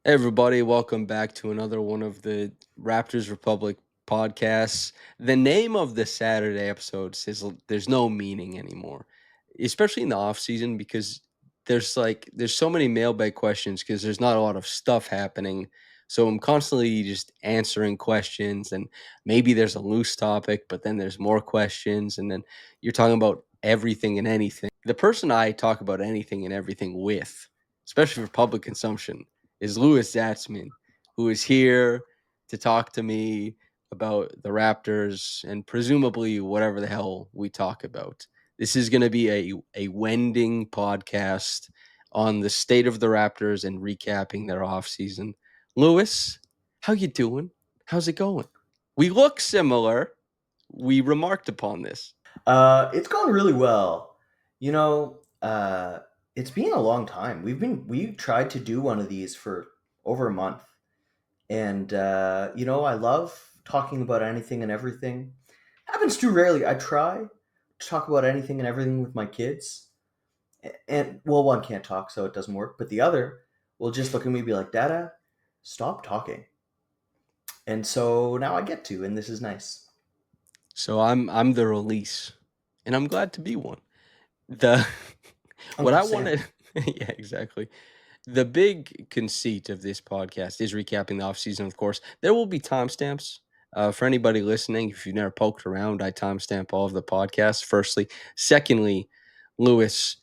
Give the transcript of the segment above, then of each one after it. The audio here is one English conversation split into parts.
Hey everybody, welcome back to another one of the Raptors Republic podcasts. The name of the Saturday episode says there's no meaning anymore, especially in the off season because there's so many mailbag questions because there's not a lot of stuff happening. So I'm constantly just answering questions and maybe there's a loose topic, but then there's more questions and then you're talking about everything and anything. The person I talk about anything and everything with, especially for public consumption, is Louis Zatzman, who is here to talk to me about the Raptors and presumably whatever the hell we talk about. This is going to be a wending podcast on the state of the Raptors and recapping their offseason. Louis, how you doing? How's it going? We look similar. We remarked upon this. It's gone really well. It's been a long time. We tried to do one of these for over a month, and I love talking about anything and everything. Happens too rarely. I try to talk about anything and everything with my kids, and well, one can't talk, so it doesn't work, but the other will just look at me and be like, "Dada, stop talking." And so now I get to, and this is nice. So I'm the release, and I'm glad to be one. The what Uncle I Sam. wanted, yeah, exactly. The big conceit of this podcast is recapping the offseason, of course. There will be timestamps. For anybody listening, if you've never poked around, I timestamp all of the podcasts, firstly. Secondly, Lewis,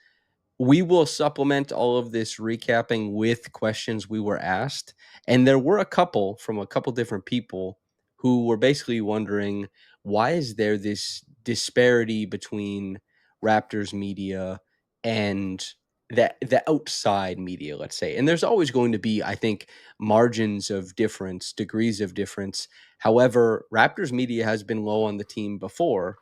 we will supplement all of this recapping with questions we were asked. And there were a couple from a couple different people who were basically wondering why is there this disparity between Raptors media and the outside media, let's say. And there's always going to be, I think, margins of difference, degrees of difference. However, Raptors media has been low on the team before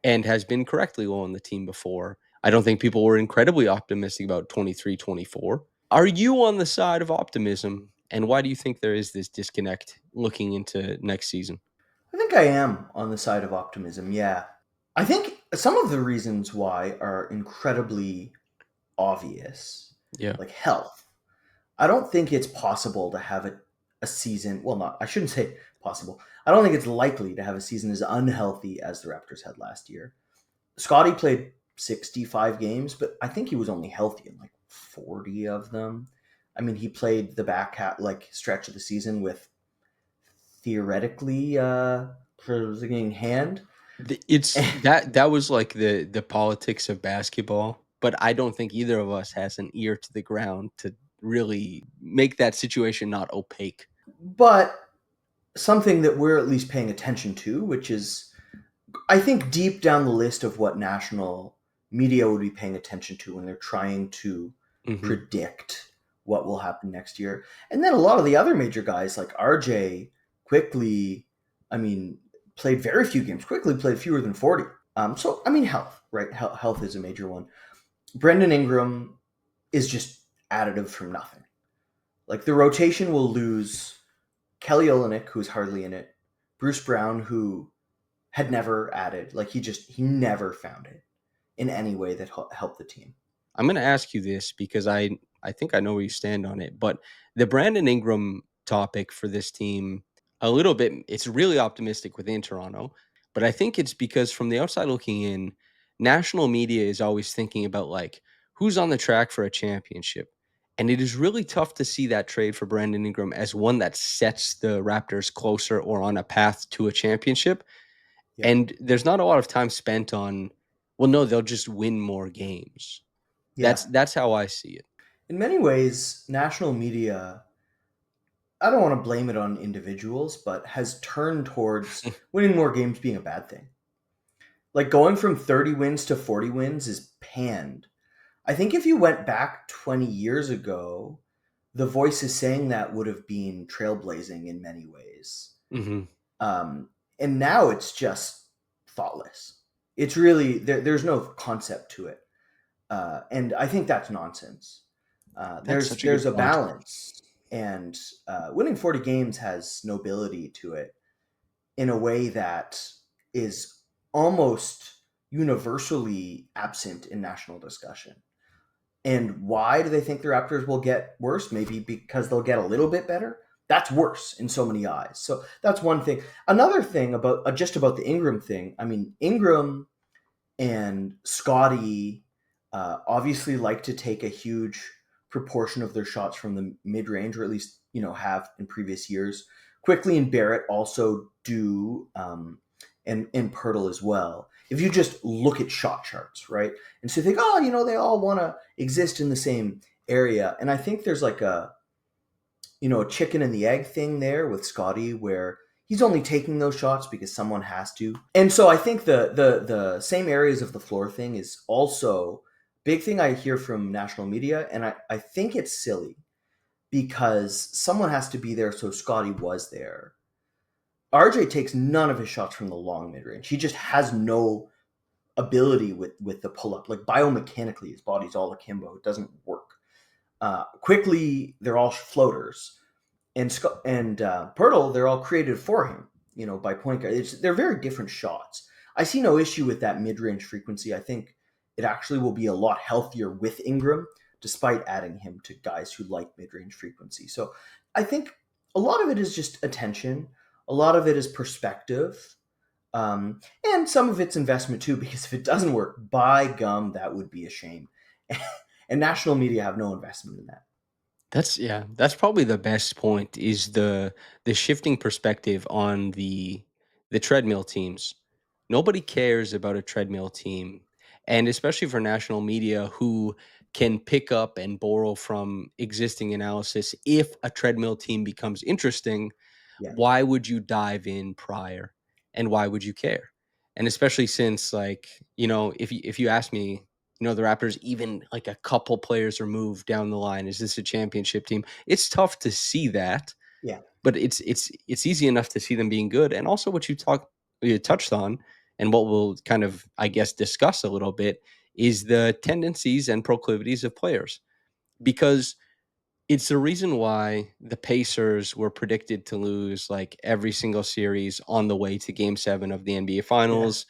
and has been correctly low on the team before. I don't think people were incredibly optimistic about 23-24. Are you on the side of optimism? And why do you think there is this disconnect looking into next season? I think I am on the side of optimism. Yeah. I think some of the reasons why are incredibly obvious, Yeah. like health. I don't think it's possible to have a season. Well, not, I shouldn't say possible. I don't think it's likely to have a season as unhealthy as the Raptors had last year. Scottie played 65 games, but I think he was only healthy in like 40 of them. I mean, he played the stretch of the season with theoretically losing hand. It's that was like the politics of basketball, but I don't think either of us has an ear to the ground to really make that situation not opaque. But something that we're at least paying attention to, which is, I think, deep down the list of what national media would be paying attention to when they're trying to Hmm. predict what will happen next year. And then a lot of the other major guys like RJ quickly, I mean, played very few games, quickly played fewer than 40. So, I mean, health, right? Health is a major one. Brendan Ingram is just additive from nothing. Like the rotation will lose Kelly Olynyk, who's hardly in it, Bruce Brown, who had never added, like he never found it in any way that helped the team. I'm going to ask you this because I think I know where you stand on it, but the Brandon Ingram topic for this team a little bit it's really optimistic within Toronto, but I think it's because from the outside looking in, national media is always thinking about like who's on the track for a championship. And it is really tough to see that trade for Brandon Ingram as one that sets the Raptors closer or on a path to a championship. Yeah. And there's not a lot of time spent on, well, no, they'll just win more games. Yeah. That's how I see it. In many ways, national media, I don't want to blame it on individuals, but has turned towards winning more games being a bad thing. Like going from 30 wins to 40 wins is panned. I think if you went back 20 years ago, the voices saying that would have been trailblazing in many ways. Mhm. Um, and now it's just thoughtless. It's really, there's no concept to it. And I think that's nonsense. That's There's such a good there's a point. balance, and winning 40 games has nobility to it in a way that is almost universally absent in national discussion. And why do they think the Raptors will get worse? Maybe because they'll get a little bit better. That's worse in so many eyes. So that's one thing. Another thing about just about the Ingram thing. I mean, Ingram and Scottie obviously like to take a huge proportion of their shots from the mid range, or at least have in previous years. Quickly and Barrett also do, and Pirtle as well. If you just look at shot charts, right, and so you think, oh, they all want to exist in the same area, and I think there's like a chicken and the egg thing there with Scottie, where he's only taking those shots because someone has to. And so I think the same areas of the floor thing is also big thing I hear from national media, and I think it's silly because someone has to be there, so Scottie was there. RJ takes none of his shots from the long mid range. He just has no ability with the pull up. Like biomechanically, his body's all akimbo. It doesn't work. Quickly, they're all floaters, and Pirtle, they're all created for him. By point guard. They're very different shots. I see no issue with that mid range frequency. I think it actually will be a lot healthier with Ingram, despite adding him to guys who like mid range frequency. So I think a lot of it is just attention. A lot of it is perspective. And some of it's investment too, because if it doesn't work, by gum, that would be a shame. And national media have no investment in that. That's probably the best point is the shifting perspective on the treadmill teams. Nobody cares about a treadmill team, and especially for national media who can pick up and borrow from existing analysis. If a treadmill team becomes interesting, Yeah, why would you dive in prior, and why would you care? And especially since, like, if you ask me, the Raptors, even like a couple players removed down the line, is this a championship team? It's tough to see that, yeah, but it's easy enough to see them being good. And also what you touched on, and what we'll kind of, I guess, discuss a little bit, is the tendencies and proclivities of players. Because it's the reason why the Pacers were predicted to lose like every single series on the way to Game 7 of the NBA yeah, Finals,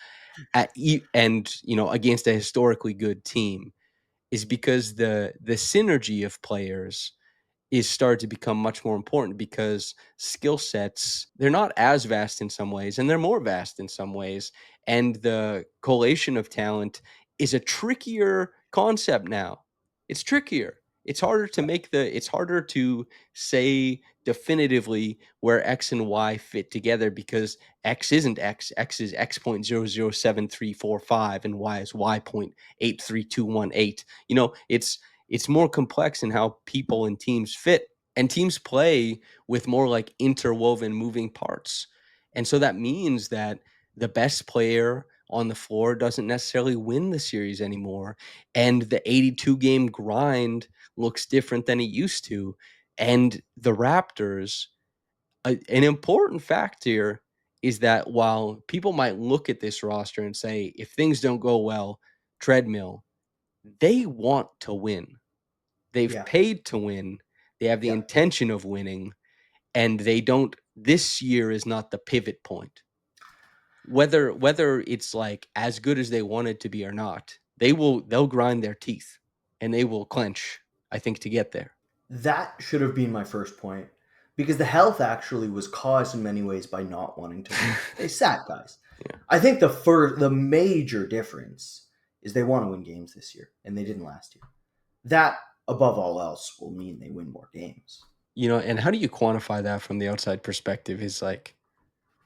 and against a historically good team, is because the synergy of players is started to become much more important, because skill sets, they're not as vast in some ways, and they're more vast in some ways, and the collation of talent is a trickier concept now. It's trickier. It's harder to say definitively where X and Y fit together, because X isn't X is X point 0.007345, and Y is Y point 83218. It's more complex in how people and teams fit, and teams play with more like interwoven moving parts. And so that means that the best player on the floor doesn't necessarily win the series anymore, and the 82 game grind looks different than it used to. And the Raptors, an important fact here is that while people might look at this roster and say, if things don't go well, treadmill, they want to win. They've yeah, paid to win. They have the yeah. intention of winning, and they don't. This year is not the pivot point. Whether it's like as good as they want it to be or not, they'll grind their teeth, and they will clench, I think, to get there. That should have been my first point, because the health actually was caused in many ways by not wanting to win. They sat guys. Yeah. I think the major difference is they want to win games this year, and they didn't last year. That, above all else, will mean they win more games. And how do you quantify that from the outside perspective? Is like,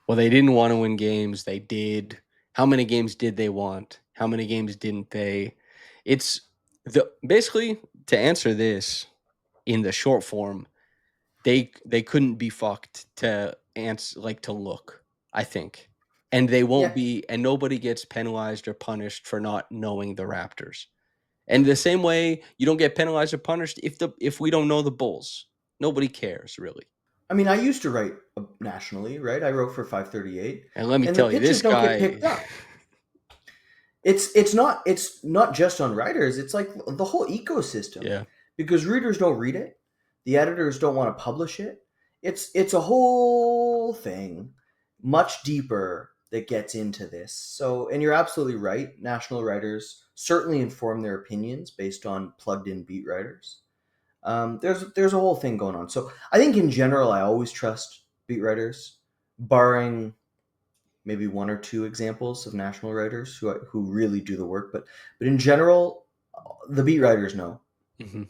well, they didn't want to win games. They did. How many games did they want? How many games didn't they? It's basically, to answer this in the short form, they couldn't be fucked to answer, like, to look, I think. And they won't Yeah, be, and nobody gets penalized or punished for not knowing the Raptors. And the same way you don't get penalized or punished if we don't know the Bulls. Nobody cares, really. I mean, I used to write nationally, right? I wrote for 538, And let me and the tell you, pitches this don't get guy. picked up. It's not just on writers. It's like the whole ecosystem, Yeah. because readers don't read it, the editors don't want to publish it. It's a whole thing, much deeper. that gets into this. So, and you're absolutely right. National writers certainly inform their opinions based on plugged-in beat writers. There's a whole thing going on. So I think in general, I always trust beat writers, barring maybe one or two examples of national writers who really do the work. But in general, the beat writers know. Hmm.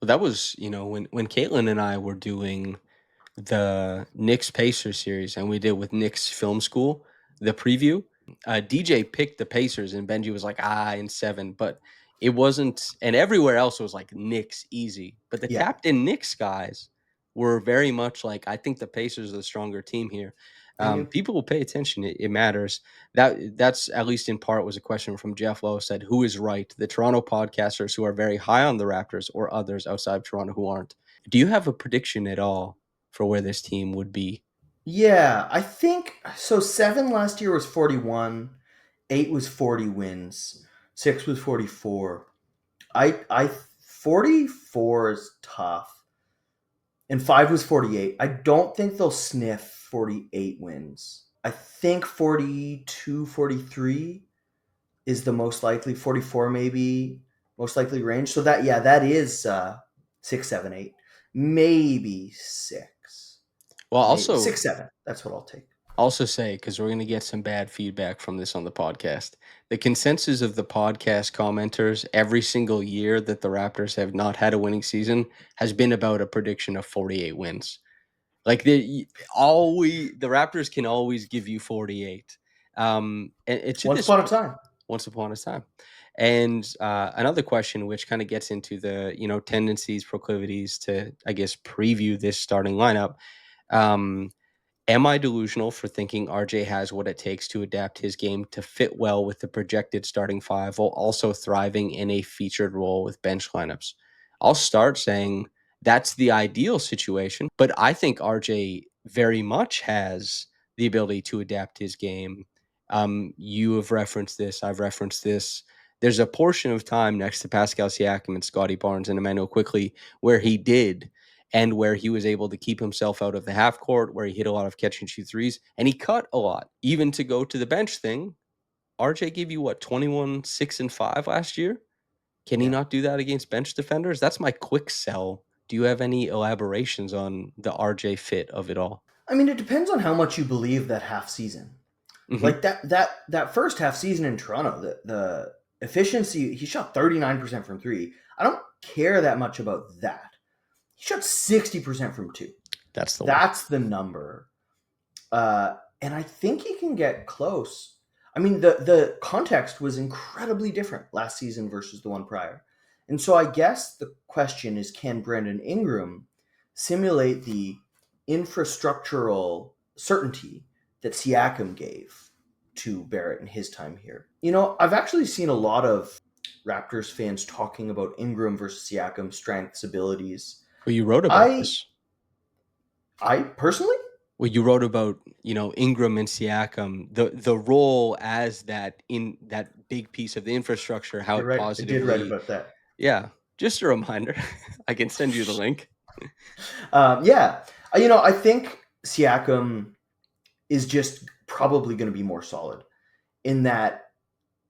Well, that was, when Caitlin and I were doing the Knicks Pacers series, and we did with Knicks Film School, the preview. DJ picked the Pacers, and Benji was like, in 7, but it wasn't, and everywhere else was like Knicks easy. But the Yeah, tapped in Knicks guys were very much like, I think the Pacers are the stronger team here. they knew. People will pay attention. It matters. That's at least in part was a question from Jeff Lowe said, who is right? The Toronto podcasters who are very high on the Raptors or others outside of Toronto who aren't. Do you have a prediction at all for where this team would be? Yeah, I think so. 7 last year was 41. 8 was 40 wins. 6 was 44. I 44 is tough. And 5 was 48. I don't think they'll sniff 48 wins. I think 42, 43 is the most likely. 44 maybe most likely range. So that is 6, 7, 8, maybe 6, Well, maybe also 6, 7. That's what I'll take. also say, because we're going to get some bad feedback from this on the podcast. The consensus of the podcast commenters every single year that the Raptors have not had a winning season has been about a prediction of 48 wins. Like the Raptors can always give you 48. And to Once this upon a time. once upon a time. And another question, which kind of gets into the tendencies, proclivities to, I guess, preview this starting lineup. Um, Am I delusional for thinking RJ has what it takes to adapt his game to fit well with the projected starting five while also thriving in a featured role with bench lineups? I'll start saying that's the ideal situation, but I think RJ very much has the ability to adapt his game. You have referenced this, I've referenced this. There's a portion of time next to Pascal Siakam and Scottie Barnes and Emmanuel Quickly where he did and where he was able to keep himself out of the half court, where he hit a lot of catch and shoot threes, and he cut a lot. Even to go to the bench thing, RJ gave you what, 21, 6, and 5 last year? Can he Yeah. not do that against bench defenders? That's my quick sell. Do you have any elaborations on the RJ fit of it all? I mean, it depends on how much you believe that half season. Hmm. Like that first half season in Toronto, the efficiency, he shot 39% from 3. I don't care that much about that. He shot 60% from 2. That's the one. That's the number. And I think he can get close. I mean, the context was incredibly different last season versus the one prior. And so I guess the question is, can Brandon Ingram simulate the infrastructural certainty that Siakam gave to Barrett in his time here? I've actually seen a lot of Raptors fans talking about Ingram versus Siakam strengths, abilities. Well, you wrote about I this. I personally, Well, you wrote about, Ingram and Siakam, the role as that big piece of the infrastructure, how you're it right. I did write positively. about that. Yeah, just a reminder. I can send you the link. Yeah, I think Siakam is just probably going to be more solid in that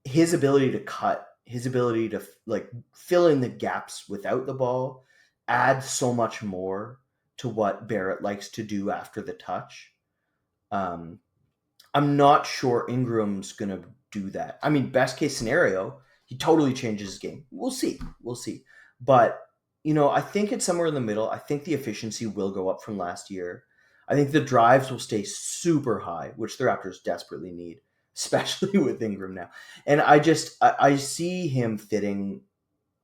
his ability to cut, his ability to like fill in the gaps without the ball, adds so much more to what Barrett likes to do after the touch. Um, I'm not sure Ingram's going to do that. I mean, best case scenario, he totally changes his game. We'll see. We'll see. But, I think it's somewhere in the middle. I think the efficiency will go up from last year. I think the drives will stay super high, which the Raptors desperately need, especially with Ingram now. And I see him fitting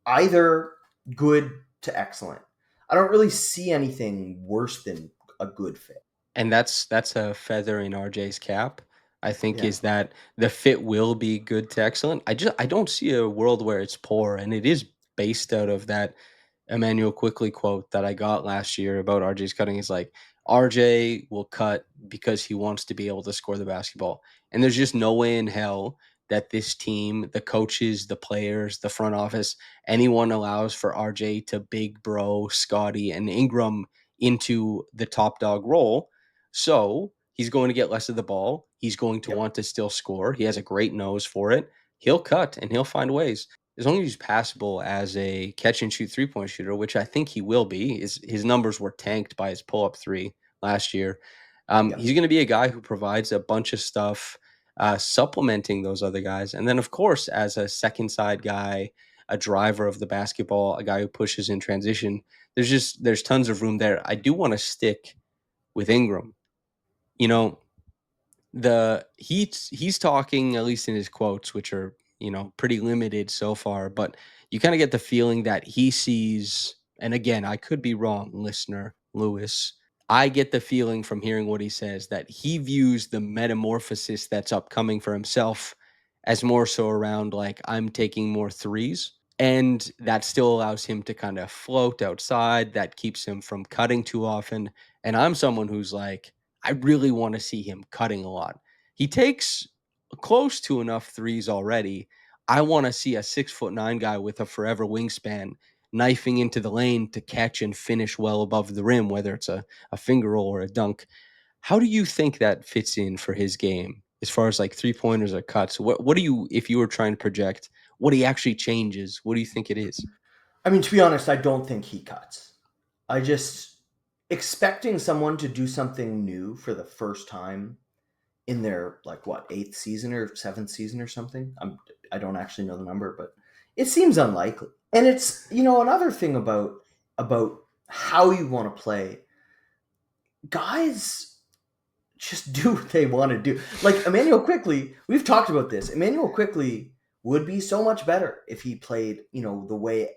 either good to excellent. I don't really see anything worse than a good fit. And that's a feather in RJ's cap. I think Yeah. is that the fit will be good to excellent. I don't see a world where it's poor, and it is based out of that Emmanuel Quickly quote that I got last year about RJ's cutting. Is like RJ will cut because he wants to be able to score the basketball. And there's just no way in hell that this team, the coaches, the players, the front office, anyone allows for RJ to big bro Scottie and Ingram into the top dog role. So he's going to get less of the ball. he's going to Yep. want to still score. He has a great nose for it. He'll cut and he'll find ways. As long as he's passable as a catch and shoot 3-point shooter, which I think he will be. His numbers were tanked by his pull up three last year. Yep. He's going to be a guy who provides a bunch of stuff, supplementing those other guys. And then, of course, as a second side guy, a driver of the basketball, a guy who pushes in transition, there's tons of room there. I do want to stick with Ingram. You know, he's talking, at least in his quotes, which are, pretty limited so far, but you kind of get the feeling that he sees, and again, I could be wrong, listener Lewis. I get the feeling from hearing what he says that he views the metamorphosis that's upcoming for himself as more so around like, I'm taking more threes, and that still allows him to kind of float outside. That keeps him from cutting too often. And I'm someone who's like, I really want to see him cutting a lot. He takes close to enough threes already. I want to see a 6'9" guy with a forever wingspan knifing into the lane to catch and finish well above the rim, whether it's a finger roll or a dunk. How do you think that fits in for his game as far as like 3 pointers or cuts? What do you, if you were trying to project what he actually changes, what do you think it is? I mean, to be honest, I don't think he cuts. I just expecting someone to do something new for the first time in their like what eighth season or seventh season or something. I don't actually know the number, but it seems unlikely. And it's another thing about how you want to play. Guys just do what they want to do. Like Emmanuel Quickly, we've talked about this. Emmanuel Quickly would be so much better if he played, the way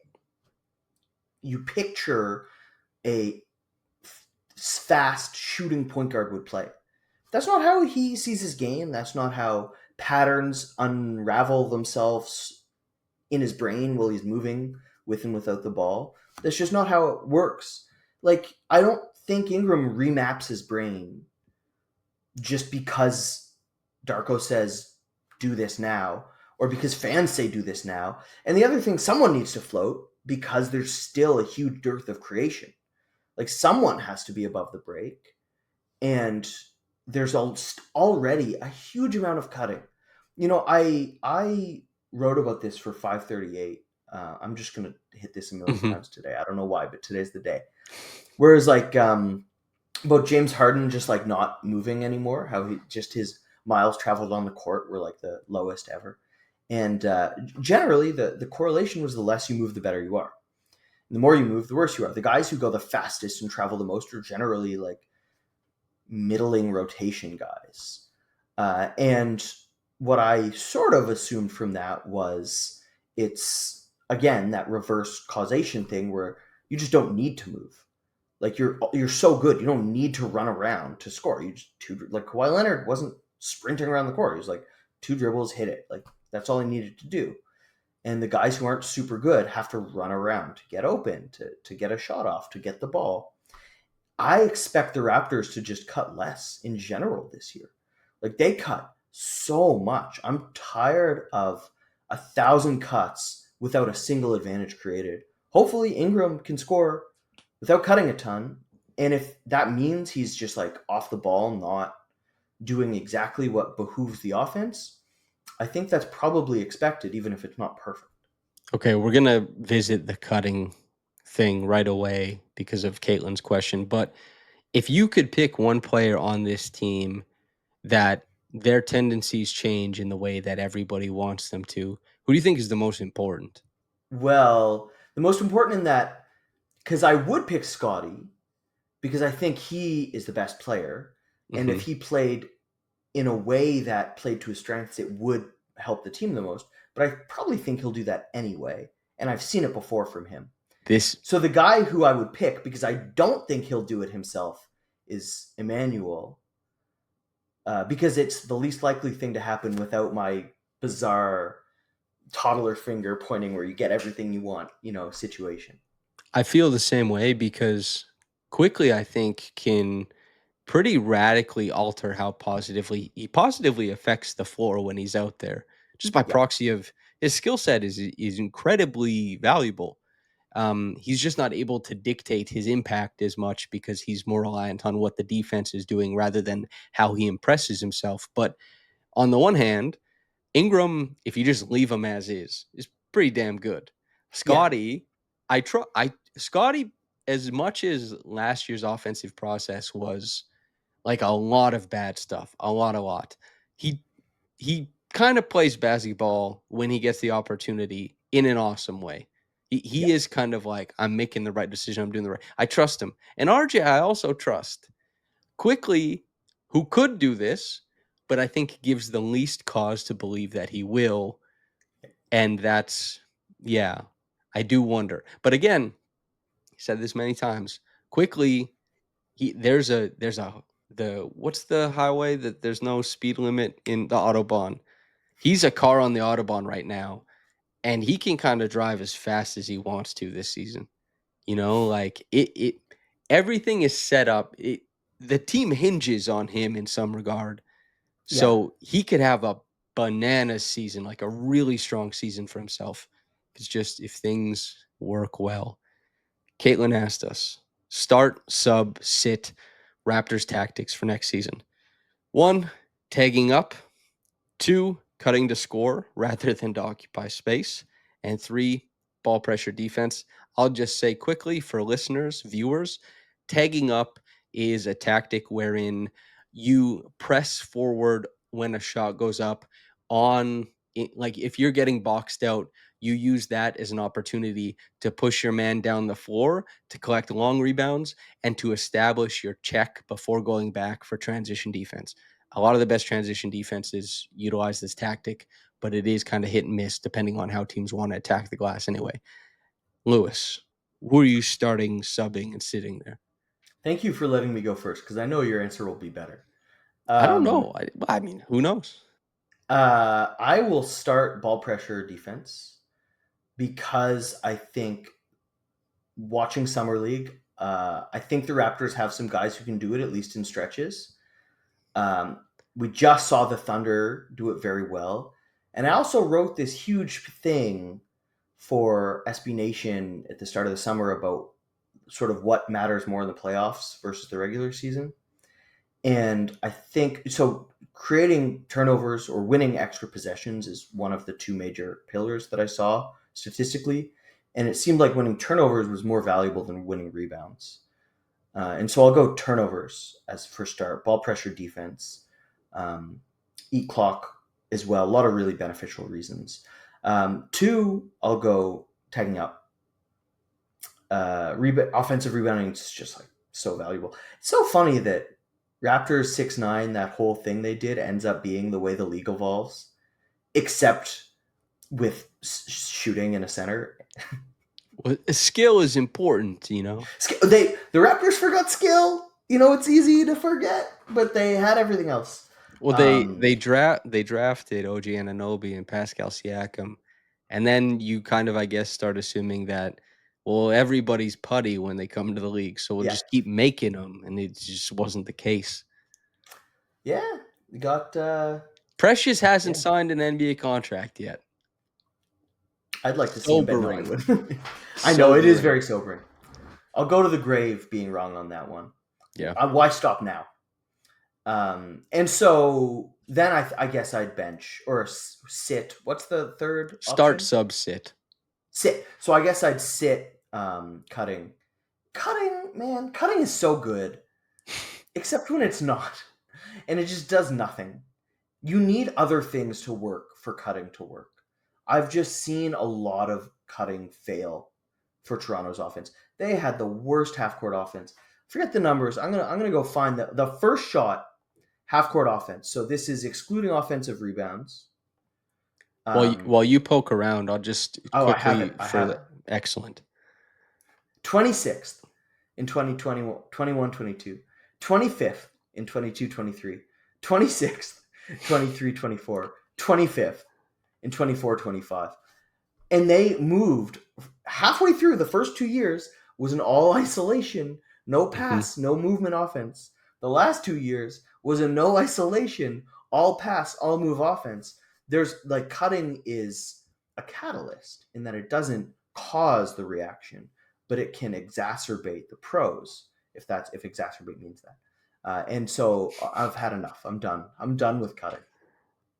you picture a fast shooting point guard would play. That's not how he sees his game. That's not how patterns unravel themselves in his brain while he's moving with and without the ball. That's just not how it works. Like, I don't think Ingram remaps his brain just because Darko says, do this now, or because fans say, do this now. And the other thing, someone needs to float because there's still a huge dearth of creation. Like, someone has to be above the break. And there's already a huge amount of cutting. I wrote about this for 538. I'm just gonna hit this a million Mhm. times today. I don't know why, but today's the day. Whereas like about James Harden just like not moving anymore, how his miles traveled on the court were like the lowest ever, and generally the correlation was the less you move, the better you are. And the more you move, the worse you are. The guys who go the fastest and travel the most are generally like middling rotation guys. And what I sort of assumed from that was it's again that reverse causation thing where you just don't need to move. Like you're so good, you don't need to run around to score. You just like Kawhi Leonard wasn't sprinting around the court. He was like two dribbles, hit it. Like that's all he needed to do. And the guys who aren't super good have to run around to get open, to get a shot off, to get the ball. I expect the Raptors to just cut less in general this year. Like they cut so much. I'm tired of 1,000 cuts without a single advantage created. Hopefully Ingram can score without cutting a ton. And if that means he's just like off the ball, not doing exactly what behooves the offense, I think that's probably expected, even if it's not perfect. Okay, we're gonna visit the cutting thing right away because of Caitlin's question. But if you could pick one player on this team that their tendencies change in the way that everybody wants them to, who do you think is the most important? Well, the most important in that, because I would pick Scottie, because I think he is the best player. And Hmm. if he played in a way that played to his strengths, it would help the team the most. But I probably think he'll do that anyway. And I've seen it before from him. This So the guy who I would pick, because I don't think he'll do it himself, is Emmanuel, because it's the least likely thing to happen without my bizarre toddler finger pointing where you get everything you want, situation. I feel the same way because quickly I think can pretty radically alter how positively affects the floor when he's out there, just by Yep. proxy of his skill set is incredibly valuable. He's just not able to dictate his impact as much because he's more reliant on what the defense is doing rather than how he impresses himself. But on the one hand, Ingram, if you just leave him as is pretty damn good. Yeah. Scottie, Scottie, as much as last year's offensive process was like a lot of bad stuff, a lot. He he kind of plays basketball when he gets the opportunity in an awesome way. He Yeah. is kind of like, I'm making the right decision. I'm doing the right. I trust him. And RJ, I also trust quickly, who could do this, but I think gives the least cause to believe that he will. And that's, yeah, I do wonder. But again, he said this many times. Quickly, there's a the what's the highway that there's no speed limit in the Autobahn. He's a car on the Autobahn right now, and he can kind of drive as fast as he wants to this season. Like it everything is set up. The team hinges on him in some regard. Yeah. So he could have a banana season, like a really strong season for himself. It's just if things work well. Caitlin asked us, start, sub, sit, Raptors tactics for next season. 1, tagging up. 2, cutting to score rather than to occupy space. And 3, ball pressure defense. I'll just say quickly for listeners, viewers, tagging up is a tactic wherein you press forward when a shot goes up like if you're getting boxed out, you use that as an opportunity to push your man down the floor, to collect long rebounds, and to establish your check before going back for transition defense. A lot of the best transition defenses utilize this tactic, but it is kind of hit and miss depending on how teams want to attack the glass anyway. Lewis, who are you starting, subbing, and sitting there? Thank you for letting me go first because I know your answer will be better. I don't Um, know. I mean, who knows? I will start ball pressure defense because I think watching summer league, I think the Raptors have some guys who can do it at least in stretches. Um, we just saw the Thunder do it very well, and I also wrote this huge thing for SB Nation at the start of the summer about sort of what matters more in the playoffs versus the regular season. And I think so. Creating turnovers or winning extra possessions is one of the two major pillars that I saw statistically. And it seemed like winning turnovers was more valuable than winning rebounds. And so I'll go turnovers as first start, ball pressure defense, eat clock as well. A lot of really beneficial reasons. 2, I'll go tagging up. Offensive rebounding is just like so valuable. It's so funny that Raptors 6'9", that whole thing they did ends up being the way the league evolves, except with shooting in a center. Well, skill is important, The Raptors forgot skill. It's easy to forget, but they had everything else. Well, they drafted OG Anunoby and Pascal Siakam, and then you kind of, I guess, start assuming that, well, everybody's putty when they come to the league, so we'll Yeah, just keep making them, and it just wasn't the case. yeah, we got. Precious hasn't Yeah, signed an NBA contract yet. I'd like to see him, but no, I Sobering, wouldn't. I know it is sobering. very sobering. I'll go to the grave being wrong on that one. Yeah, Why stop now? And so then I guess I'd bench or sit. What's the third start, option? sub, sit. Sit. So I guess I'd sit cutting. Man, cutting is so good, except when it's not. And it just does nothing. You need other things to work for cutting to work. I've just seen a lot of cutting fail for Toronto's offense. They had the worst half court offense. Forget the numbers. I'm gonna go find the first shot half court offense. So this is excluding offensive rebounds. While you poke around, I'll just Oh, I have quickly it. I for have the it. excellent. 26th in 2021, 21, 22. 25th in 22, 23. 26th, 23, 24. 25th in 24, 25. And they moved halfway through the first 2 years was an all isolation, no Hmm. pass, no movement offense. The last 2 years was a no isolation, all pass, all move offense. There's like cutting is a catalyst in that it doesn't cause the reaction, but it can exacerbate the pros, if exacerbate means that. And so I've had enough. I'm done. I'm done with cutting.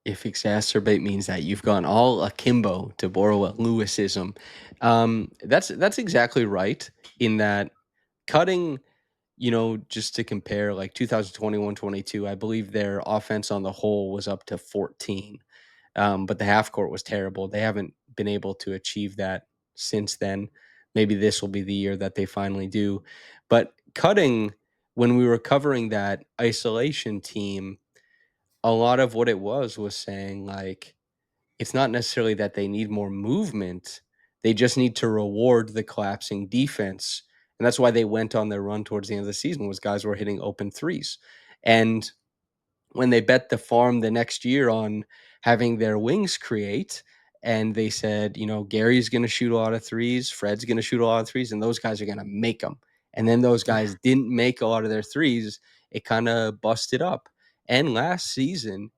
If exacerbate means that you've gone all akimbo, to borrow a Lewisism, that's exactly right. In that cutting, just to compare, like 2021-22, I believe their offense on the whole was up to 14. But the half court was terrible. They haven't been able to achieve that since then. Maybe this will be the year that they finally do. But cutting, when we were covering that isolation team, a lot of what it was saying, like, it's not necessarily that they need more movement. They just need to reward the collapsing defense. And that's why they went on their run towards the end of the season, was guys were hitting open threes. And when they bet the farm the next year on having their wings create, and they said, Gary's going to shoot a lot of threes, Fred's going to shoot a lot of threes, and those guys are going to make them. And then those Yeah. guys didn't make a lot of their threes. It kind of busted up. And last season,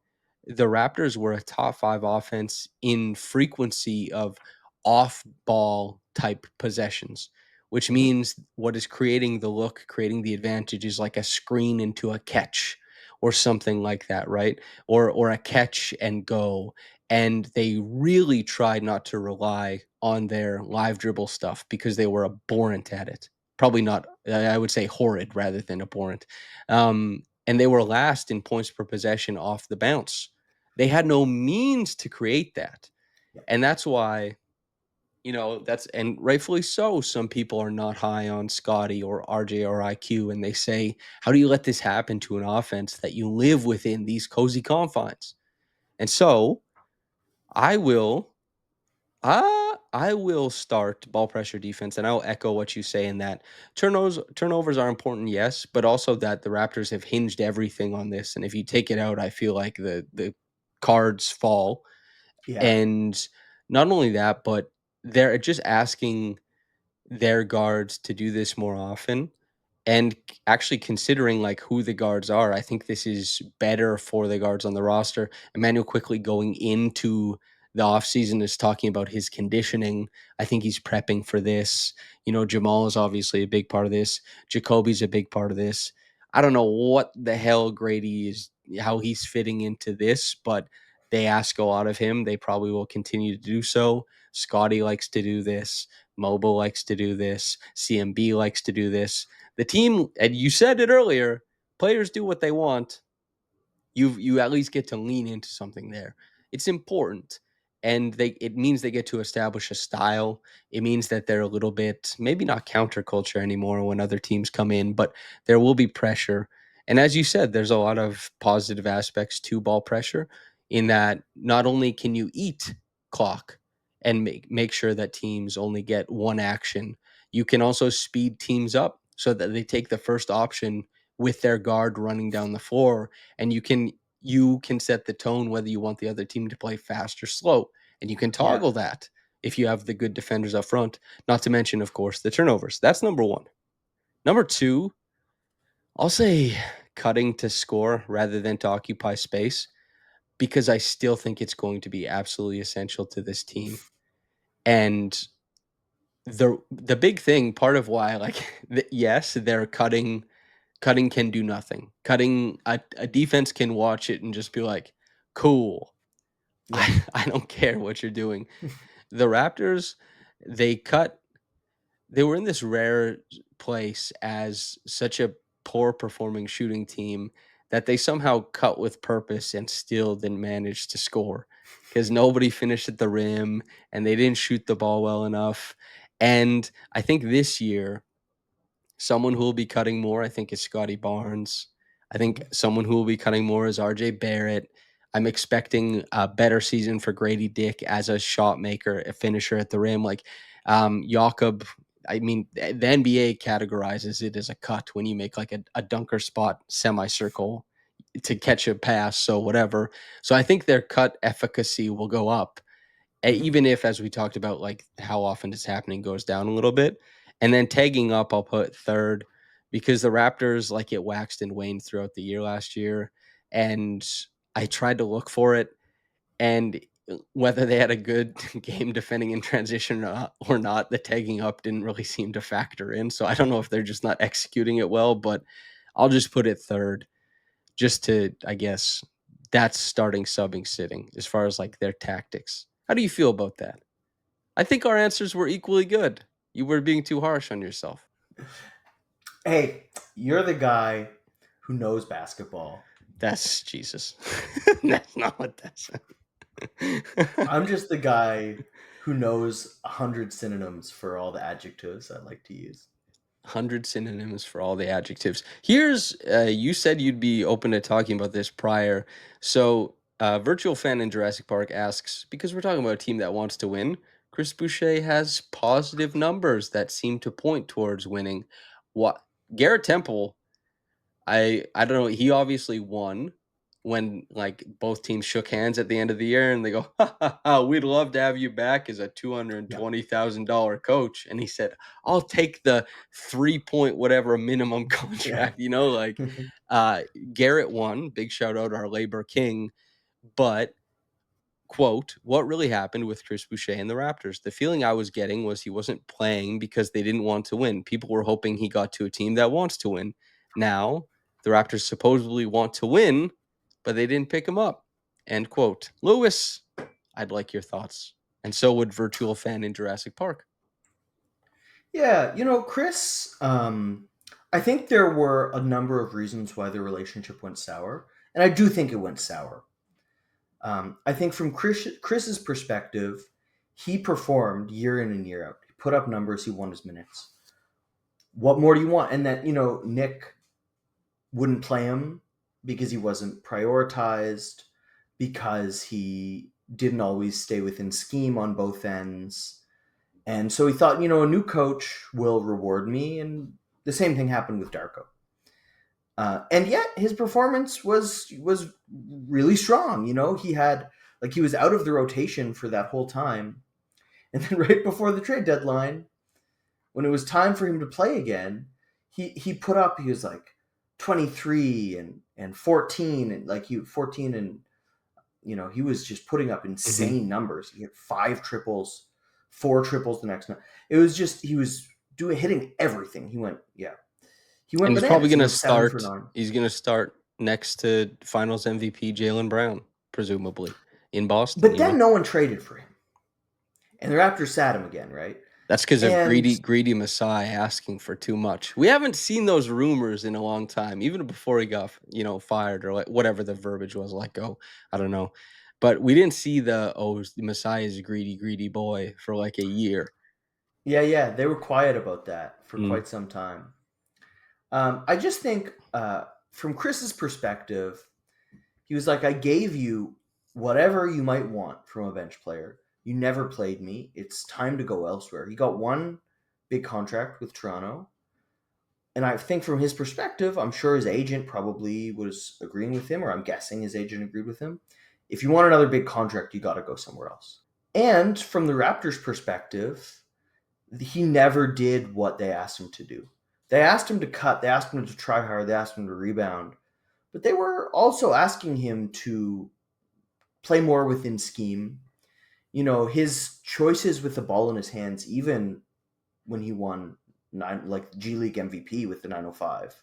the Raptors were a top 5 offense in frequency of off ball type possessions, which Mm-hmm. means what is creating the look, creating the advantage is like a screen into a catch or something like that, right? Or a catch and go. And they really tried not to rely on their live dribble stuff because they were abhorrent at it. Probably not, I would say horrid rather than abhorrent. And they were last in points per possession off the bounce. They had no means to create that. Yeah. And that's why, that's, and rightfully so, some people are not high on Scottie or RJ or IQ. And they say, how do you let this happen to an offense that you live within these cozy confines? And so I will I will start ball pressure defense, and I'll echo what you say in that turnovers are important, yes, but also that the Raptors have hinged everything on this. And if you take it out, I feel like the cards fall. Yeah. And not only that, but they're just asking their guards to do this more often. And actually considering like who the guards are, I think this is better for the guards on the roster. Emmanuel quickly going into the offseason is talking about his conditioning. I think he's prepping for this. Jamal is obviously a big part of this. Jacoby's a big part of this. I don't know what the hell Grady is, how he's fitting into this, but they ask a lot of him. They probably will continue to do so. Scottie likes to do this. Mobile likes to do this. CMB likes to do this. The team, and you said it earlier, players do what they want. You at least get to lean into something there. It's important. And it means they get to establish a style. It means that they're a little bit, maybe not counterculture anymore when other teams come in, but there will be pressure. And as you said, there's a lot of positive aspects to ball pressure, in that not only can you eat clock and make sure that teams only get one action, you can also speed teams up so that they take the first option with their guard running down the floor. And you can set the tone whether you want the other team to play fast or slow, and you can Yeah. toggle that if you have the good defenders up front. Not to mention, of course, the turnovers. That's number one. Number two, I'll say cutting to score rather than to occupy space, because I still think it's going to be absolutely essential to this team. And the big thing, part of why, like, yes, they're cutting can do nothing. Cutting, a defense can watch it and just be like, cool. Yeah. I don't care what you're doing. The Raptors, they cut they were in this rare place as such a poor performing shooting team that they somehow cut with purpose and still didn't manage to score, because nobody finished at the rim and they didn't shoot the ball well enough. And I think this year, someone who will be cutting more, I think, is Scottie Barnes. I think Mhm. someone who will be cutting more is RJ Barrett. I'm expecting a better season for Grady Dick as a shot maker, a finisher at the rim. Like, Jakob, I mean, the NBA categorizes it as a cut when you make like a dunker spot semicircle to catch a pass. So whatever. So I think their cut efficacy will go up, Mhm. even if, as we talked about, like how often it's happening goes down a little bit. And then tagging up, I'll put third, because the Raptors, like, it waxed and waned throughout the year last year. And I tried to look for it. And whether they had a good game defending in transition or not, the tagging up didn't really seem to factor in. So I don't know if they're just not executing it well, but I'll just put it third, just to, I guess, that's starting, subbing, sitting as far as like their tactics. How do you feel about that? I think our answers were equally good. You were being too harsh on yourself. Hey, you're the guy who knows basketball. That's Jesus. That's not what that's. I'm just the guy who knows 100 synonyms for all the adjectives I like to use. 100 synonyms for all the adjectives. Here's you said you'd be open to talking about this prior. So, virtual fan in Jurassic Park asks, because we're talking about a team that wants to win, Chris Boucher has positive numbers that seem to point towards winning. What Garrett Temple, I don't know, he obviously won when like both teams shook hands at the end of the year and they go, ha, ha, ha, we'd love to have you back as a Yeah. $220,000 coach. And he said, I'll take the 3 point whatever minimum Yeah. contract, like uh Garrett won. Big shout out our labor king. But quote, what really happened with Chris Boucher and the Raptors? The feeling I was getting was he wasn't playing because they didn't want to win. People were hoping he got to a team that wants to win. Now, the Raptors supposedly want to win, but they didn't pick him up. End quote. Lewis, I'd like your thoughts. And so would virtual fan in Jurassic Park. Yeah, Chris, I think there were a number of reasons why the relationship went sour. And I do think it went sour. I think from Chris's perspective, he performed year in and year out. He put up numbers, he won his minutes. What more do you want? And that, Nick wouldn't play him because he wasn't prioritized, because he didn't always stay within scheme on both ends. And so he thought, a new coach will reward me. And the same thing happened with Darko. And yet his performance was really strong. He was out of the rotation for that whole time. And then right before the trade deadline, when it was time for him to play again, he was like 23 and 14 and like he 14 and he was just putting up insane numbers. He had 5 triples, 4 triples the next night. It was just he was hitting everything. He went And he's probably bananas. He gonna went 7 for start 9. he's gonna start next to finals MVP Jaylen Brown, presumably, in Boston, But then no one traded for him. And the Raptors sat him again, right? That's because of And greedy Masai asking for too much. We haven't seen those rumors in a long time, even before he got, fired or like whatever the verbiage was, let go. I don't know. But we didn't see Masai is a greedy boy for like a year. yeah, they were quiet about that for Mm. quite some time. I just think from Chris's perspective, he was like, I gave you whatever you might want from a bench player. You never played me. It's time to go elsewhere. He got one big contract with Toronto. And I think from his perspective, I'm sure his agent probably was agreeing with him, or I'm guessing his agent agreed with him. If you want another big contract, you got to go somewhere else. And from the Raptors' perspective, he never did what they asked him to do. They asked him to cut, they asked him to try hard, they asked him to rebound, but they were also asking him to play more within scheme. His choices with the ball in his hands, even when he won G League MVP with the 905,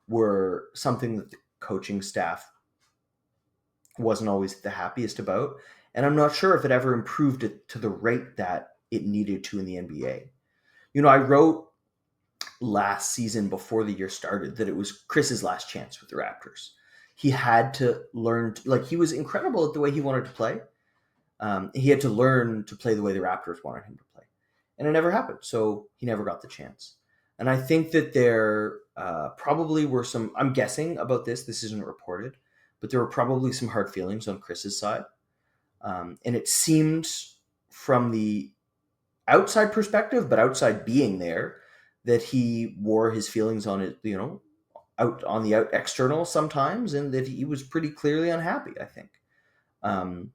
were something that the coaching staff wasn't always the happiest about. And I'm not sure if it ever improved it to the rate that it needed to in the NBA. I wrote last season before the year started that it was Chris's last chance with the Raptors. He had to learn, he was incredible at the way he wanted to play. He had to learn to play the way the Raptors wanted him to play. And it never happened. So he never got the chance. And I think that there probably were some, I'm guessing about this isn't reported, but there were probably some hard feelings on Chris's side. And it seemed from the outside perspective, but outside being there, that he wore his feelings on it, out on the out external sometimes, and that he was pretty clearly unhappy, I think. Um,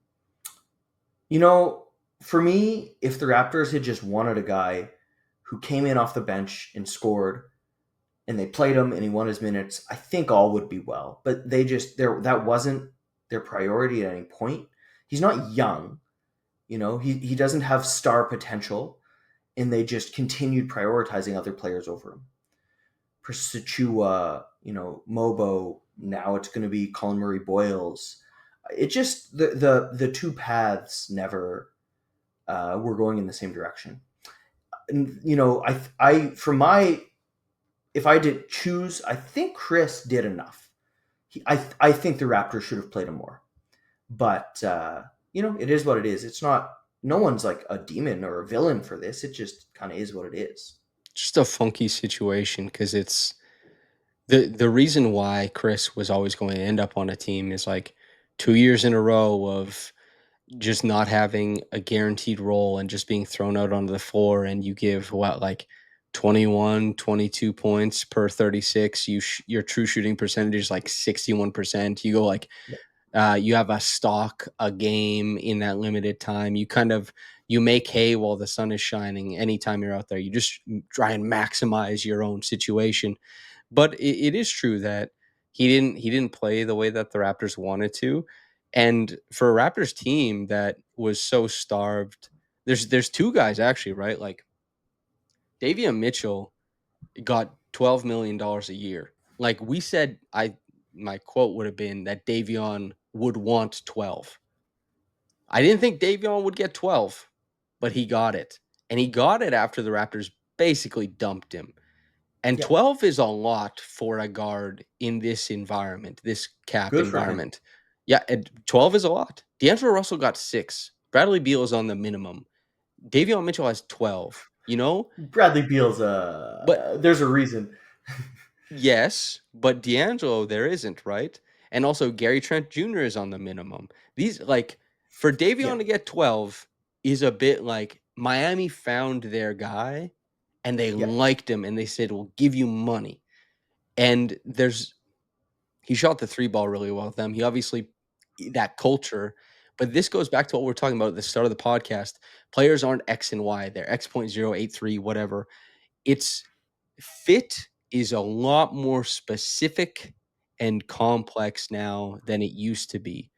for me, if the Raptors had just wanted a guy who came in off the bench and scored, and they played him and he won his minutes, I think all would be well. But that wasn't their priority at any point. He's not young. He doesn't have star potential, and they just continued prioritizing other players over him. Persachua, Mobo. Now it's going to be Collin Murray-Boyles. It just the two paths never were going in the same direction. And I for my if I did choose, I think Chris did enough. I think the Raptors should have played him more, but it is what it is. It's not. No one's like a demon or a villain for this. It just kind of is what it is. Just a funky situation because it's the reason why Chris was always going to end up on a team is like 2 years in a row of just not having a guaranteed role and just being thrown out onto the floor, and you give what, like 21, 22 points per 36. Your true shooting percentage is like 61%. You go like Yeah, you have a stock a game in that limited time. You make hay while the sun is shining anytime you're out there. You just try and maximize your own situation. But it is true that he didn't play the way that the Raptors wanted to. And for a Raptors team that was so starved, there's two guys actually, right? Like Davion Mitchell got $12 million a year. Like we said, my quote would have been that Davion would want 12. I didn't think Davion would get 12, but he got it. And he got it after the Raptors basically dumped him. And yeah, 12 is a lot for a guard in this environment, this cap good for him. environment. Yeah, and 12 is a lot. D'Angelo Russell got 6. Bradley Beal is on the minimum. Davion Mitchell has 12, Bradley Beal's But there's a reason. yes, but D'Angelo there isn't, right? And also Gary Trent Jr. is on the minimum. These like for Yeah, Davion to get 12 is a bit like Miami found their guy and they yeah, liked him and they said, "We'll give you money." And he shot the three ball really well with them. He obviously that culture, but this goes back to what we are talking about at the start of the podcast. Players aren't X and Y. They're X.083, whatever. It's fit is a lot more specific and complex now than it used to be.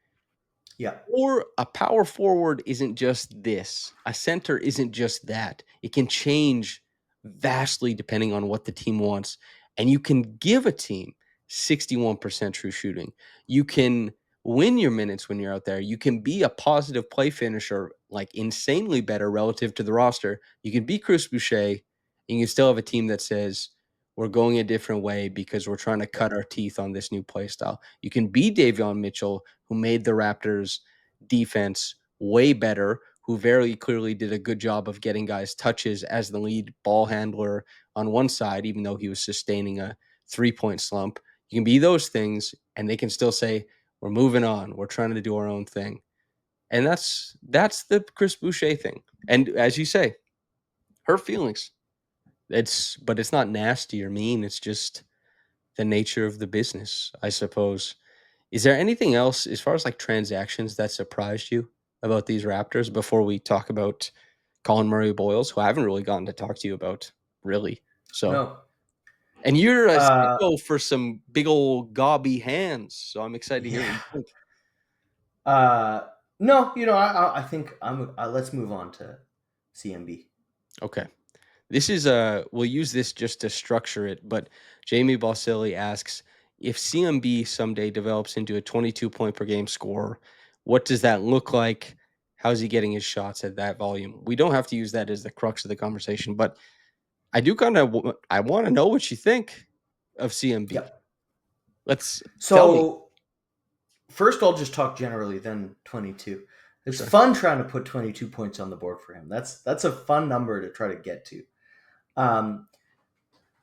yeah, Or a power forward isn't just this. A center isn't just that. It can change vastly depending on what the team wants. And you can give a team 61% true shooting. You can win your minutes when you're out there. You can be a positive play finisher, like insanely better relative to the roster. You can be Chris Boucher, and you can still have a team that says, we're going a different way because we're trying to yeah, cut our teeth on this new play style. You can be Davion Mitchell, who made the Raptors defense way better, who very clearly did a good job of getting guys touches as the lead ball handler on one side, even though he was sustaining a 3-point slump. You can be those things, and they can still say, we're moving on. We're trying to do our own thing. And that's the Chris Boucher thing. And as you say, hurt feelings. But it's not nasty or mean. It's just the nature of the business, I suppose. Is there anything else as far as like transactions that surprised you about these Raptors before we talk about Colin Murray-Boyles, who I haven't really gotten to talk to you about, really? So, no, and you're a uh, sicko for some big old gobby hands, so I'm excited to hear what yeah, you think. no. I think I'm. Let's move on to CMB. Okay. This is we'll use this just to structure it, but Jamie Balsillie asks if CMB someday develops into a 22 point per game scorer, what does that look like? How's he getting his shots at that volume? We don't have to use that as the crux of the conversation, but I do kind of I want to know what you think of CMB. Yep. Let's tell me. So first, I'll just talk generally. Then 22. It's Sure. fun trying to put 22 points on the board for him. That's a fun number to try to get to. Um,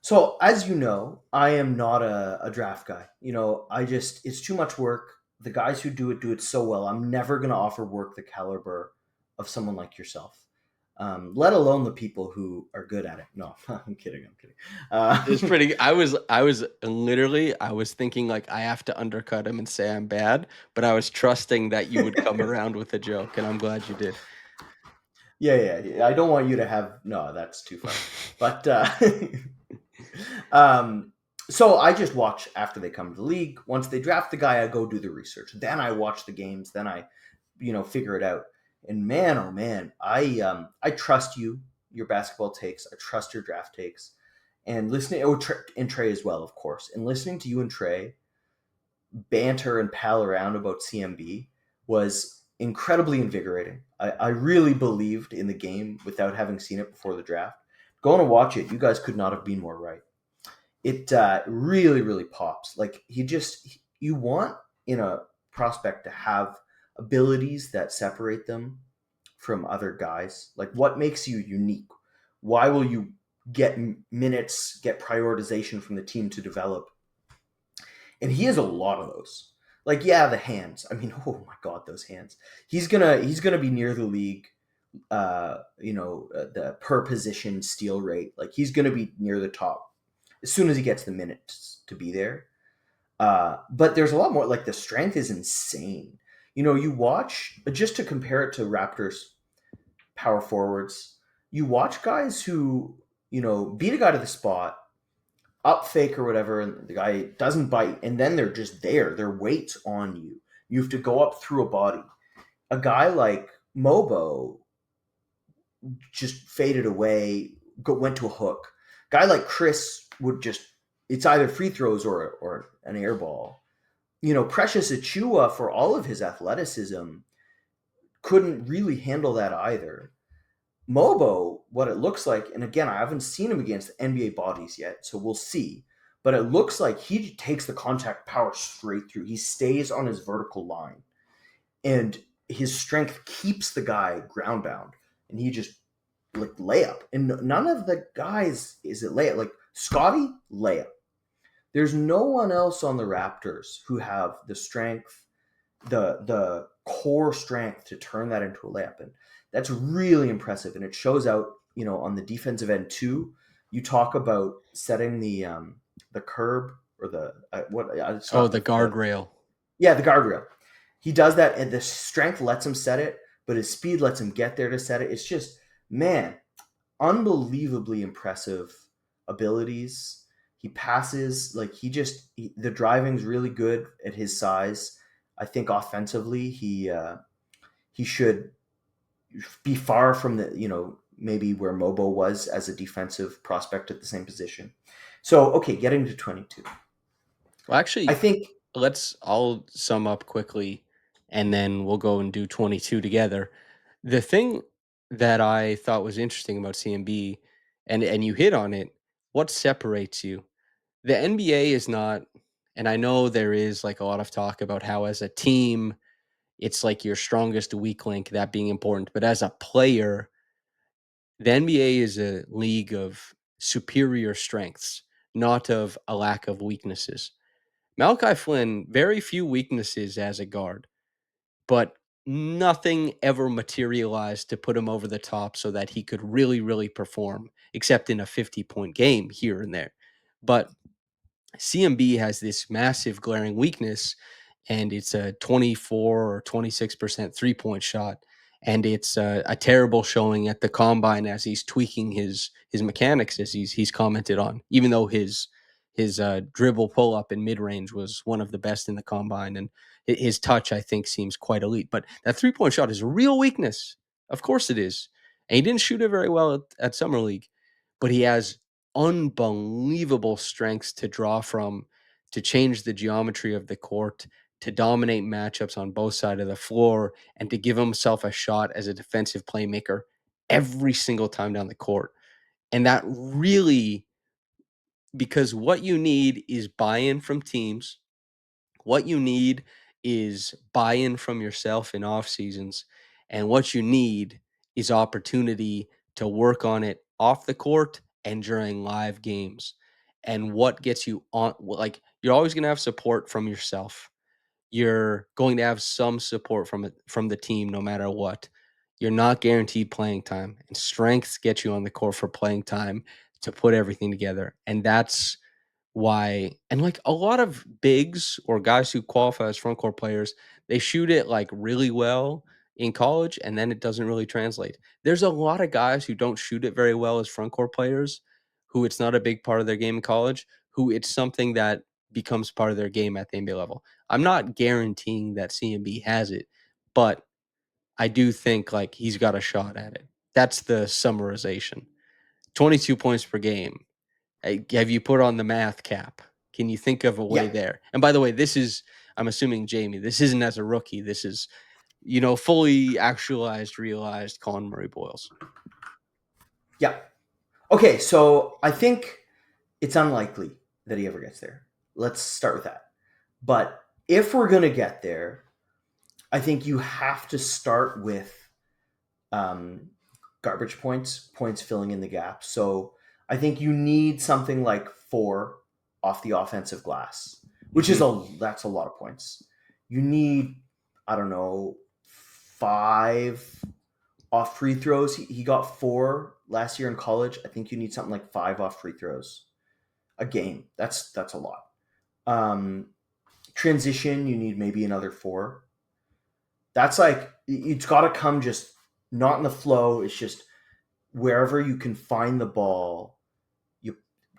So as you know, I am not a draft guy. It's too much work. The guys who do it so well. I'm never going to offer work the caliber of someone like yourself. Let alone the people who are good at it. No, I'm kidding. I'm kidding. It's pretty I was literally I was thinking like I have to undercut him and say I'm bad, but I was trusting that you would come around with a joke, and I'm glad you did. Yeah. I don't want you to have. No, that's too far. But um, so I just watch after they come to the league. Once they draft the guy, I go do the research. Then I watch the games. Then I figure it out. And man, oh man, I trust you, your basketball takes. I trust your draft takes, and listening. Oh, and Trey as well, of course. And listening to you and Trey banter and pal around about CMB was incredibly invigorating. I really believed in the game without having seen it before the draft. Going to watch it, you guys could not have been more right. It really, really pops. Like you want in a prospect to have abilities that separate them from other guys. Like what makes you unique? Why will you get minutes, get prioritization from the team to develop? And he has a lot of those. Like yeah, the hands. I mean, oh my god, those hands. He's gonna be near the league. The per position steal rate. Like he's gonna be near the top as soon as he gets the minutes to be there. But there's a lot more. Like the strength is insane. You watch just to compare it to Raptors power forwards. You watch guys who beat a guy to the spot, up fake or whatever, and the guy doesn't bite, and then they're just there. Their weight's on you. You have to go up through a body. A guy like Mobo just faded away, went to a hook. Guy like Chris would just, it's either free throws or an air ball. Precious Achua, for all of his athleticism, couldn't really handle that either. Mobo, what it looks like, and again, I haven't seen him against NBA bodies yet, so we'll see. But it looks like he takes the contact power straight through. He stays on his vertical line, and his strength keeps the guy ground bound, and he just like layup. And none of the guys is it layup. Like Scottie, layup. There's no one else on the Raptors who have the strength, the core strength to turn that into a layup. And that's really impressive. And it shows out, on the defensive end too. You talk about setting the curb or the what it's Oh, not the the guardrail. yeah, the guardrail. He does that, and the strength lets him set it, but his speed lets him get there to set it. It's just, man, unbelievably impressive abilities. He passes like the driving's really good at his size. I think offensively he should be far from the maybe where Mobo was as a defensive prospect at the same position. So okay, getting to 22. Well, I actually, think I'll sum up quickly and then we'll go and do 22 together. The thing that I thought was interesting about CMB, and you hit on it, what separates you? The NBA is not, and I know there is like a lot of talk about how as a team it's like your strongest weak link, that being important, but as a player, the NBA is a league of superior strengths, not of a lack of weaknesses. Malachi Flynn, very few weaknesses as a guard, but nothing ever materialized to put him over the top so that he could really, really perform, except in a 50-point game here and there. But CMB has this massive glaring weakness, and it's a 24 or 26% 3-point shot. And it's a terrible showing at the combine as he's tweaking his mechanics, as he's commented on. Even though his dribble pull up in mid range was one of the best in the combine, and his touch I think seems quite elite. But that 3-point shot is a real weakness, of course it is. And he didn't shoot it very well at summer league, but he has unbelievable strengths to draw from, to change the geometry of the court, to dominate matchups on both sides of the floor, and to give himself a shot as a defensive playmaker every single time down the court. And that really, because what you need is buy in from teams, what you need is buy in from yourself in off seasons, and what you need is opportunity to work on it off the court and during live games. And what gets you on, like, you're always going to have support from yourself. You're going to have some support from the team no matter what. You're not guaranteed playing time, and strengths get you on the court for playing time to put everything together. And that's why, and like a lot of bigs or guys who qualify as front court players, they shoot it like really well in college and then it doesn't really translate. There's a lot of guys who don't shoot it very well as front court players, who it's not a big part of their game in college, who it's something that becomes part of their game at the NBA level. I'm not guaranteeing that CMB has it, but I do think like he's got a shot at it. That's the summarization. 22 points per game. Have you put on the math cap? Can you think of a way Yeah, there? And by the way, this is, I'm assuming, Jamie, this isn't as a rookie. This is, fully actualized, realized Collin Murray-Boyles. yeah. Okay, so I think it's unlikely that he ever gets there. Let's start with that. But if we're going to get there, I think you have to start with um, garbage points filling in the gap. So I think you need something like 4 off the offensive glass, which is Mhm. that's a lot of points. You need, I don't know, 5 off free throws. He got 4 last year in college. I think you need something like 5 off free throws a game. That's a lot. Um, Transition, you need maybe another 4. That's like it's got to come just not in the flow. It's just wherever you can find the ball,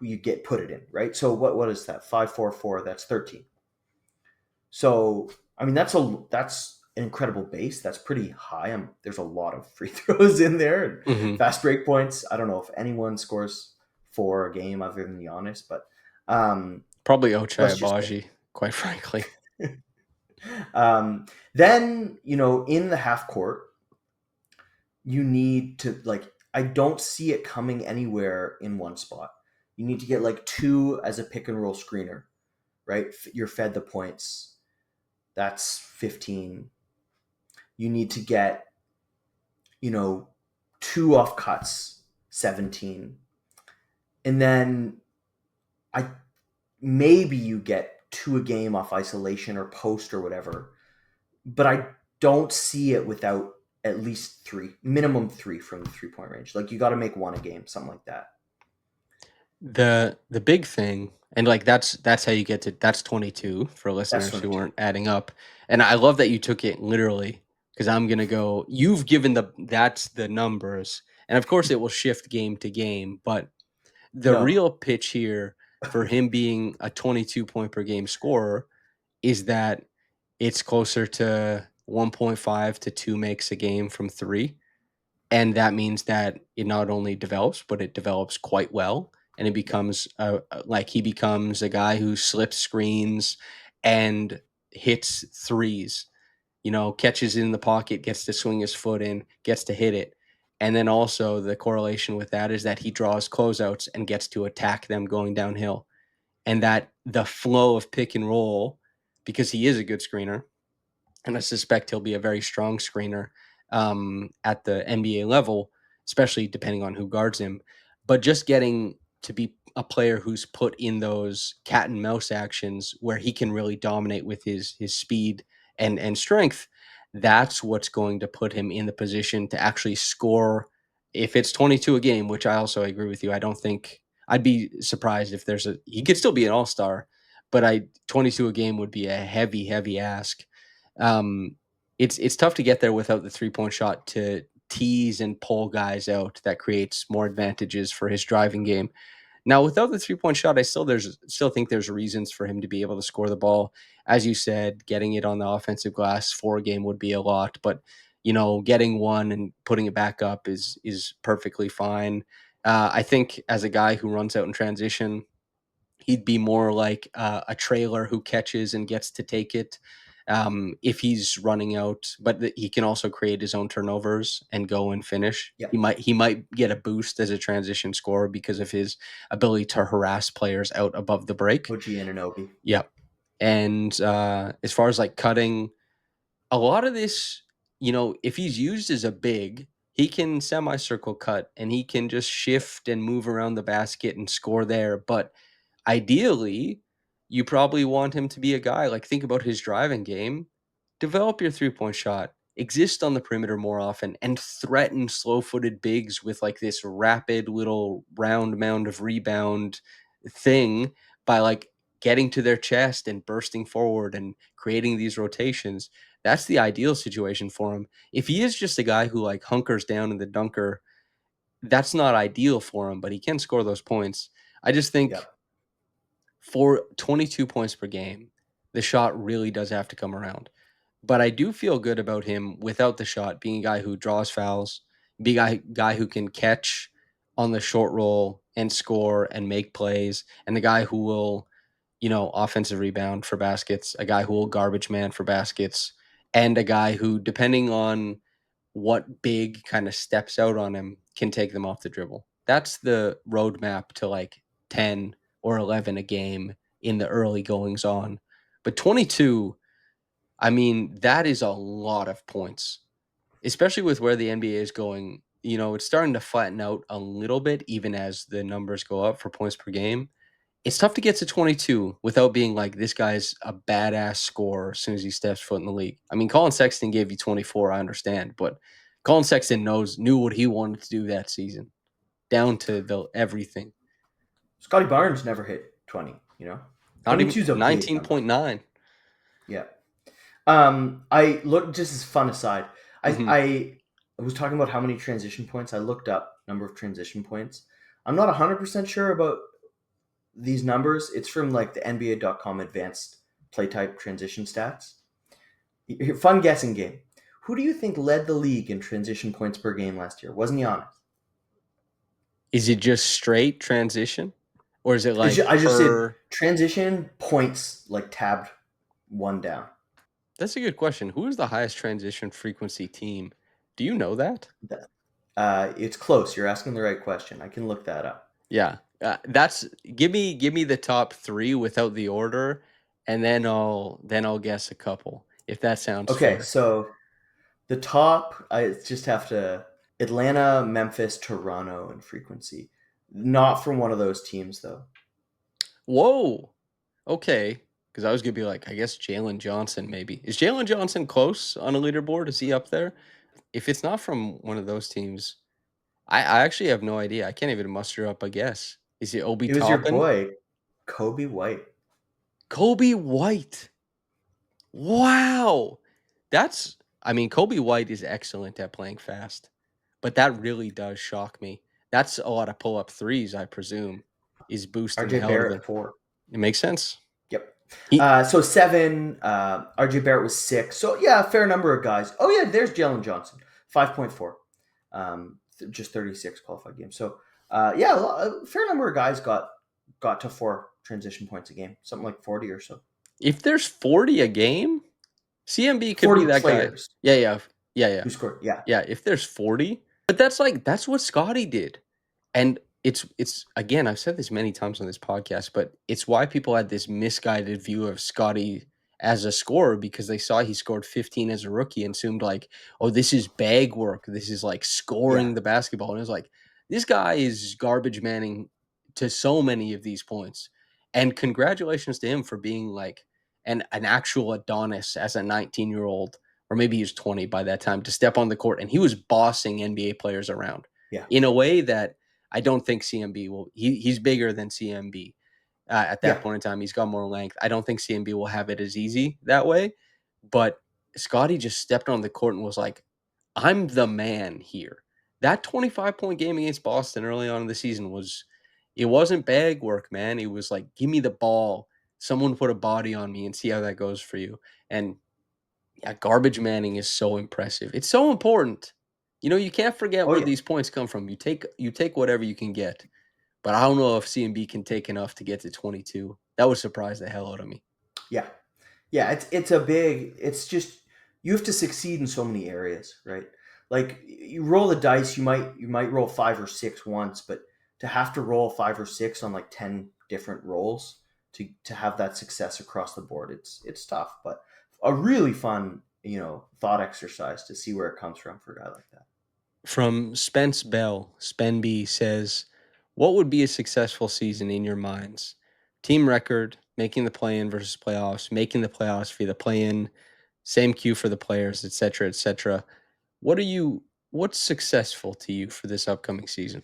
you get put it in, right? So what is that? 5-4-4. That's 13. So I mean that's an incredible base. That's pretty high. There's a lot of free throws in there and Mhm. fast break points. I don't know if anyone scores 4 a game other than Giannis, but um, Probably Ochai let's just say. Abaji, quite frankly. um, then in the half court, you need to like. I don't see it coming anywhere in one spot. You need to get like 2 as a pick and roll screener, right? You're fed the points. That's 15. You need to get, 2 off cuts, 17. And then I maybe you get 2 a game off isolation or post or whatever. But I don't see it without at least 3, minimum 3 from the 3-point range. Like you got to make 1 a game, something like that. The big thing, and like that's how you get to that's 22 for That's listeners who 22. weren't adding up. And I love that you took it literally because I'm gonna go. You've given that's the numbers, and of course it will shift game to game. But the No, real pitch here for him being a 22 point per game scorer is that it's closer to 1.5 to 2 makes a game from three. And that means that it not only develops, but it develops quite well. And it yeah, becomes like he becomes a guy who slips screens and hits threes, catches in the pocket, gets to swing his foot in, gets to hit it. And then also the correlation with that is that he draws closeouts and gets to attack them going downhill. And that the flow of pick and roll, because he is a good screener, and I suspect he'll be a very strong screener at the NBA level, especially depending on who guards him. But just getting to be a player who's put in those cat and mouse actions where he can really dominate with his speed and strength, that's what's going to put him in the position to actually score. If it's 22 a game, which I also agree with you, I don't think I'd be surprised if he could still be an all-star, but 22 a game would be a heavy, heavy ask. um, it's tough to get there without the 3-point shot to tease and pull guys out. That creates more advantages for his driving game. Now, without the 3-point shot, I still think there's reasons for him to be able to score the ball. As you said, getting it on the offensive glass for a game would be a lot, but getting one and putting it back up is perfectly fine. I think as a guy who runs out in transition, he'd be more like a trailer who catches and gets to take it if he's running out. But he can also create his own turnovers and go and finish. yeah. He might get a boost as a transition scorer because of his ability to harass players out above the break. OG Ananobi. Yep. And as far as like cutting, a lot of this, if he's used as a big, he can semicircle cut and he can just shift and move around the basket and score there. But ideally, you probably want him to be a guy like think about his driving game, develop your 3-point shot, exist on the perimeter more often, and threaten slow footed bigs with like this rapid little round mound of rebound thing by like getting to their chest and bursting forward and creating these rotations. That's the ideal situation for him. If he is just a guy who like hunkers down in the dunker, that's not ideal for him, but he can score those points. I just Yeah. think for 22 points per game, the shot really does have to come around. but I do feel good about him without the shot, being a guy who draws fouls, be a guy who can catch on the short roll and score and make plays, and the guy who will, offensive rebound for baskets, a guy who will garbage man for baskets, and a guy who, depending on what big kind of steps out on him, can take them off the dribble. That's the roadmap to like 10 or 11 a game in the early goings on. But 22, I mean, that is a lot of points, especially with where the NBA is going. It's starting to flatten out a little bit, even as the numbers go up for points per game. It's tough to get to 22 without being like, this guy's a badass scorer as soon as he steps foot in the league. I mean, Colin Sexton gave you 24, I understand, but Colin Sexton knew what he wanted to do that season, down to the everything. Scottie Barnes never hit 20. Not even 22 is a big number. 19.9. Yeah. I looked, just as fun aside, Mm-hmm. I was talking about how many transition points. I looked up number of transition points. I'm not 100% sure about these numbers. It's from like the NBA.com advanced play type transition stats. Fun guessing game. Who do you think led the league in transition points per game last year? Wasn't Giannis. Is it just straight transition? Or is it like I just said per? transition points, like tabbed one down. That's a good question. Who is the highest transition frequency team? Do you know that? It's close. You're asking the right question. I can look that up. Yeah. That's give me the top 3 without the order, and then I'll guess a couple, if that sounds Okay, fair. so the top, I just have to Atlanta, Memphis, Toronto in frequency. Not from one of those teams though. Whoa. Okay. Because I was gonna be like, I guess Jalen Johnson maybe. Is Jalen Johnson close on a leaderboard? Is he up there? If it's not from one of those teams, I actually have no idea. I can't even muster up a guess. Is it Obi It was your Toppin? boy, Kobe White. Kobe White. Wow. I mean, Kobe White is excellent at playing fast, but that really does shock me. That's a lot of pull up threes, I presume, is boosting the RJ hell out of Barrett it. 4. It makes sense. Yep. He, So 7. RJ Barrett was 6. So yeah, a fair number of guys. Oh yeah, there's Jalen Johnson, 5.4. Just 36 qualified games. So yeah, a fair number of guys got to 4 transition points a game, something like 40 or so. if there's 40 a game, CMB could 40 be that guy. players Yeah, yeah, yeah, yeah. who scored. Yeah, Yeah, if there's 40, but that's what Scottie did. And it's again, I've said this many times on this podcast, but it's why people had this misguided view of Scottie as a scorer, because they saw he scored 15 as a rookie and assumed like, oh, this is bag work. This is like yeah, scoring the basketball. And it was like, this guy is garbage manning to so many of these points. And congratulations to him for being like an actual Adonis as a 19-year-old, or maybe he was 20 by that time, to step on the court, and he was bossing NBA players around yeah, in a way that I don't think CMB will. He's bigger than CMB at that yeah. point in time. He's got more length. I don't think CMB will have it as easy that way. But Scottie just stepped on the court and was like, "I'm the man here." That 25-point game against Boston early on in the season it wasn't bag work, man. It was like, give me the ball. Someone put a body on me and see how that goes for you. And yeah, garbage manning is so impressive. It's so important. You can't forget Oh where yeah, these points come from. You take whatever you can get. But I don't know if CMB can take enough to get to 22. That would surprise the hell out of me. yeah, yeah. It's a big. It's just you have to succeed in so many areas, right? Like you roll the dice, you might roll 5 or 6 once, but to have to roll 5 or 6 on like 10 different rolls to have that success across the board, it's tough, but a really fun thought exercise to see where it comes from for a guy like that. From Spence Bell, Spenby says, what would be a successful season in your minds? Team record, making the play-in versus playoffs, making the playoffs for the play-in, same cue for the players, etc., etc. What's successful to you for this upcoming season?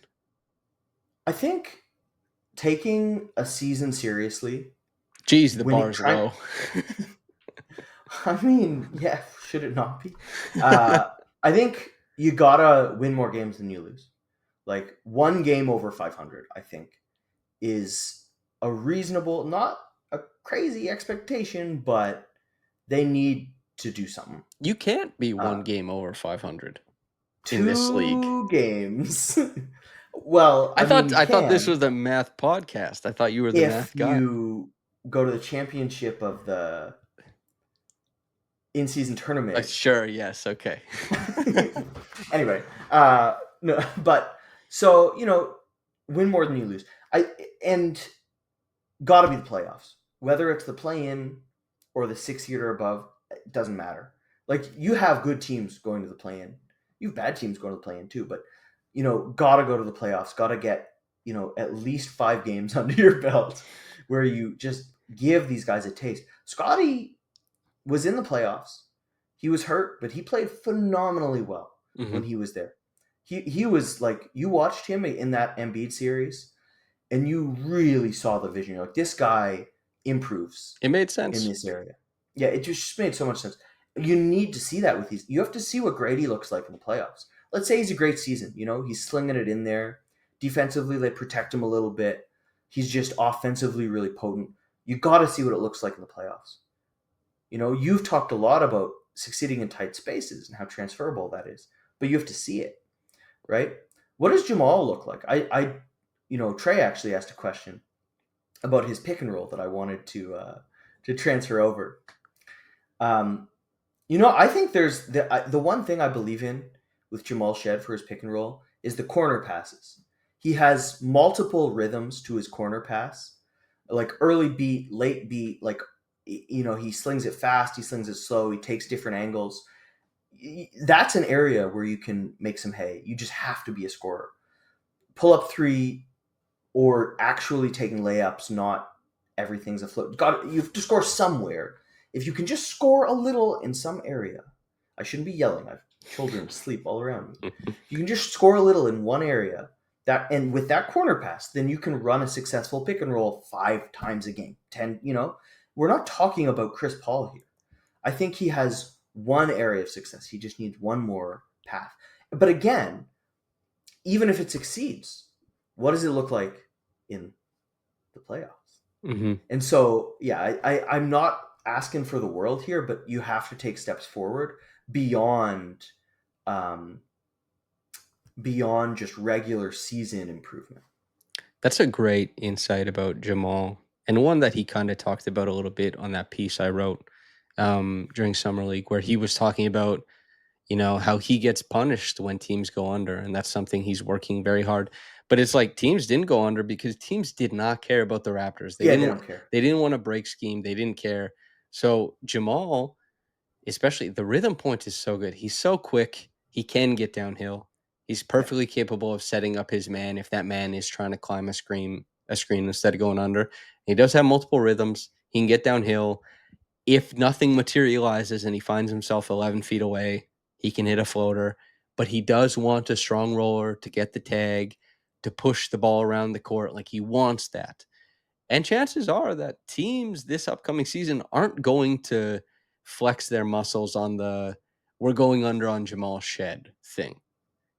I think taking a season seriously, Geez, the winning, bar's trying. low. I mean, yeah, should it not be? Uh, I think you gotta win more games than you lose. Like one game over 500, I think, is a reasonable, not a crazy expectation, but they need to do something. You can't be Uh, one game over 500 in this league. 2 games. Well, I I mean, thought you I thought this can was the math podcast. I thought you were the if math guy. you go to the championship of the in-season tournament. Sure, yes, okay. Anyway, no, but so win more than you lose. And got to be the playoffs, whether it's the play-in or the 6th seed or above. It doesn't matter. Like, you have good teams going to the play-in, you have bad teams going to the play-in too, but got to go to the playoffs. Got to get at least 5 games under your belt where you just give these guys a taste. Scottie was in the playoffs. He was hurt, but he played phenomenally well when he was there. He was like, you watched him in that Embiid series, and you really saw the vision. You're like, this guy improves It made in sense. this area. Yeah, it just made so much sense. You need to see that with these. You have to see what Grady looks like in the playoffs. Let's say he's a great season. He's slinging it in there. Defensively, they protect him a little bit. He's just offensively really potent. You got to see what it looks like in the playoffs. You've talked a lot about succeeding in tight spaces and how transferable that is, but you have to see it, right? What does Jamal look like? Trey actually asked a question about his pick and roll that I wanted to transfer over. I think there's the one thing I believe in with Jamal Shed for his pick and roll is the corner passes. He has multiple rhythms to his corner pass, like early beat, late beat, like he slings it fast, he slings it slow, he takes different angles. That's an area where you can make some hay. You just have to be a scorer. Pull up three, or actually taking layups, not everything's afloat. You have to score somewhere. If you can just score a little in some area, I shouldn't be yelling. I have children asleep all around me. You can just score a little in one area, and with that corner pass, then you can run a successful pick and roll 5 times a game. 10, we're not talking about Chris Paul here. I think he has one area of success. He just needs one more path. But again, even if it succeeds, what does it look like in the playoffs? Mm-hmm. And so, yeah, I'm not asking for the world here, but you have to take steps forward beyond just regular season improvement. That's a great insight about Jamal, and one that he kind of talked about a little bit on that piece I wrote during Summer League, where he was talking about how he gets punished when teams go under, and that's something he's working very hard. But it's like teams didn't go under because teams did not care about the Raptors. They Yeah, they didn't don't care. they didn't want to break scheme. They didn't care. So Jamal, especially the rhythm point is so good. He's so quick. He can get downhill. He's Yeah. perfectly capable of setting up his man if that man is trying to climb a screen instead of going under. He does have multiple rhythms. He can get downhill. If nothing materializes and he finds himself 11 feet away, he can hit a floater. But he does want a strong roller to get the tag, to push the ball around the court. Like, he wants that. And chances are that teams this upcoming season aren't going to flex their muscles on the "we're going under on Jamal Shed" thing.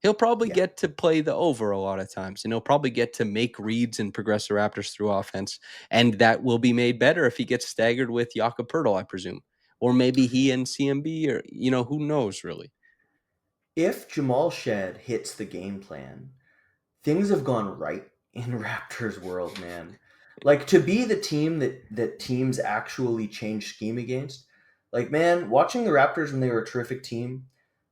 He'll probably Yeah. get to play the over a lot of times, and he'll probably get to make reads and progress the Raptors through offense, and that will be made better if he gets staggered with Jakob Poeltl, I presume. Or maybe he and CMB, or who knows really. If Jamal Shed hits the game plan, things have gone right in Raptors world, man. Like, to be the team that teams actually change scheme against. Like, man, watching the Raptors when they were a terrific team,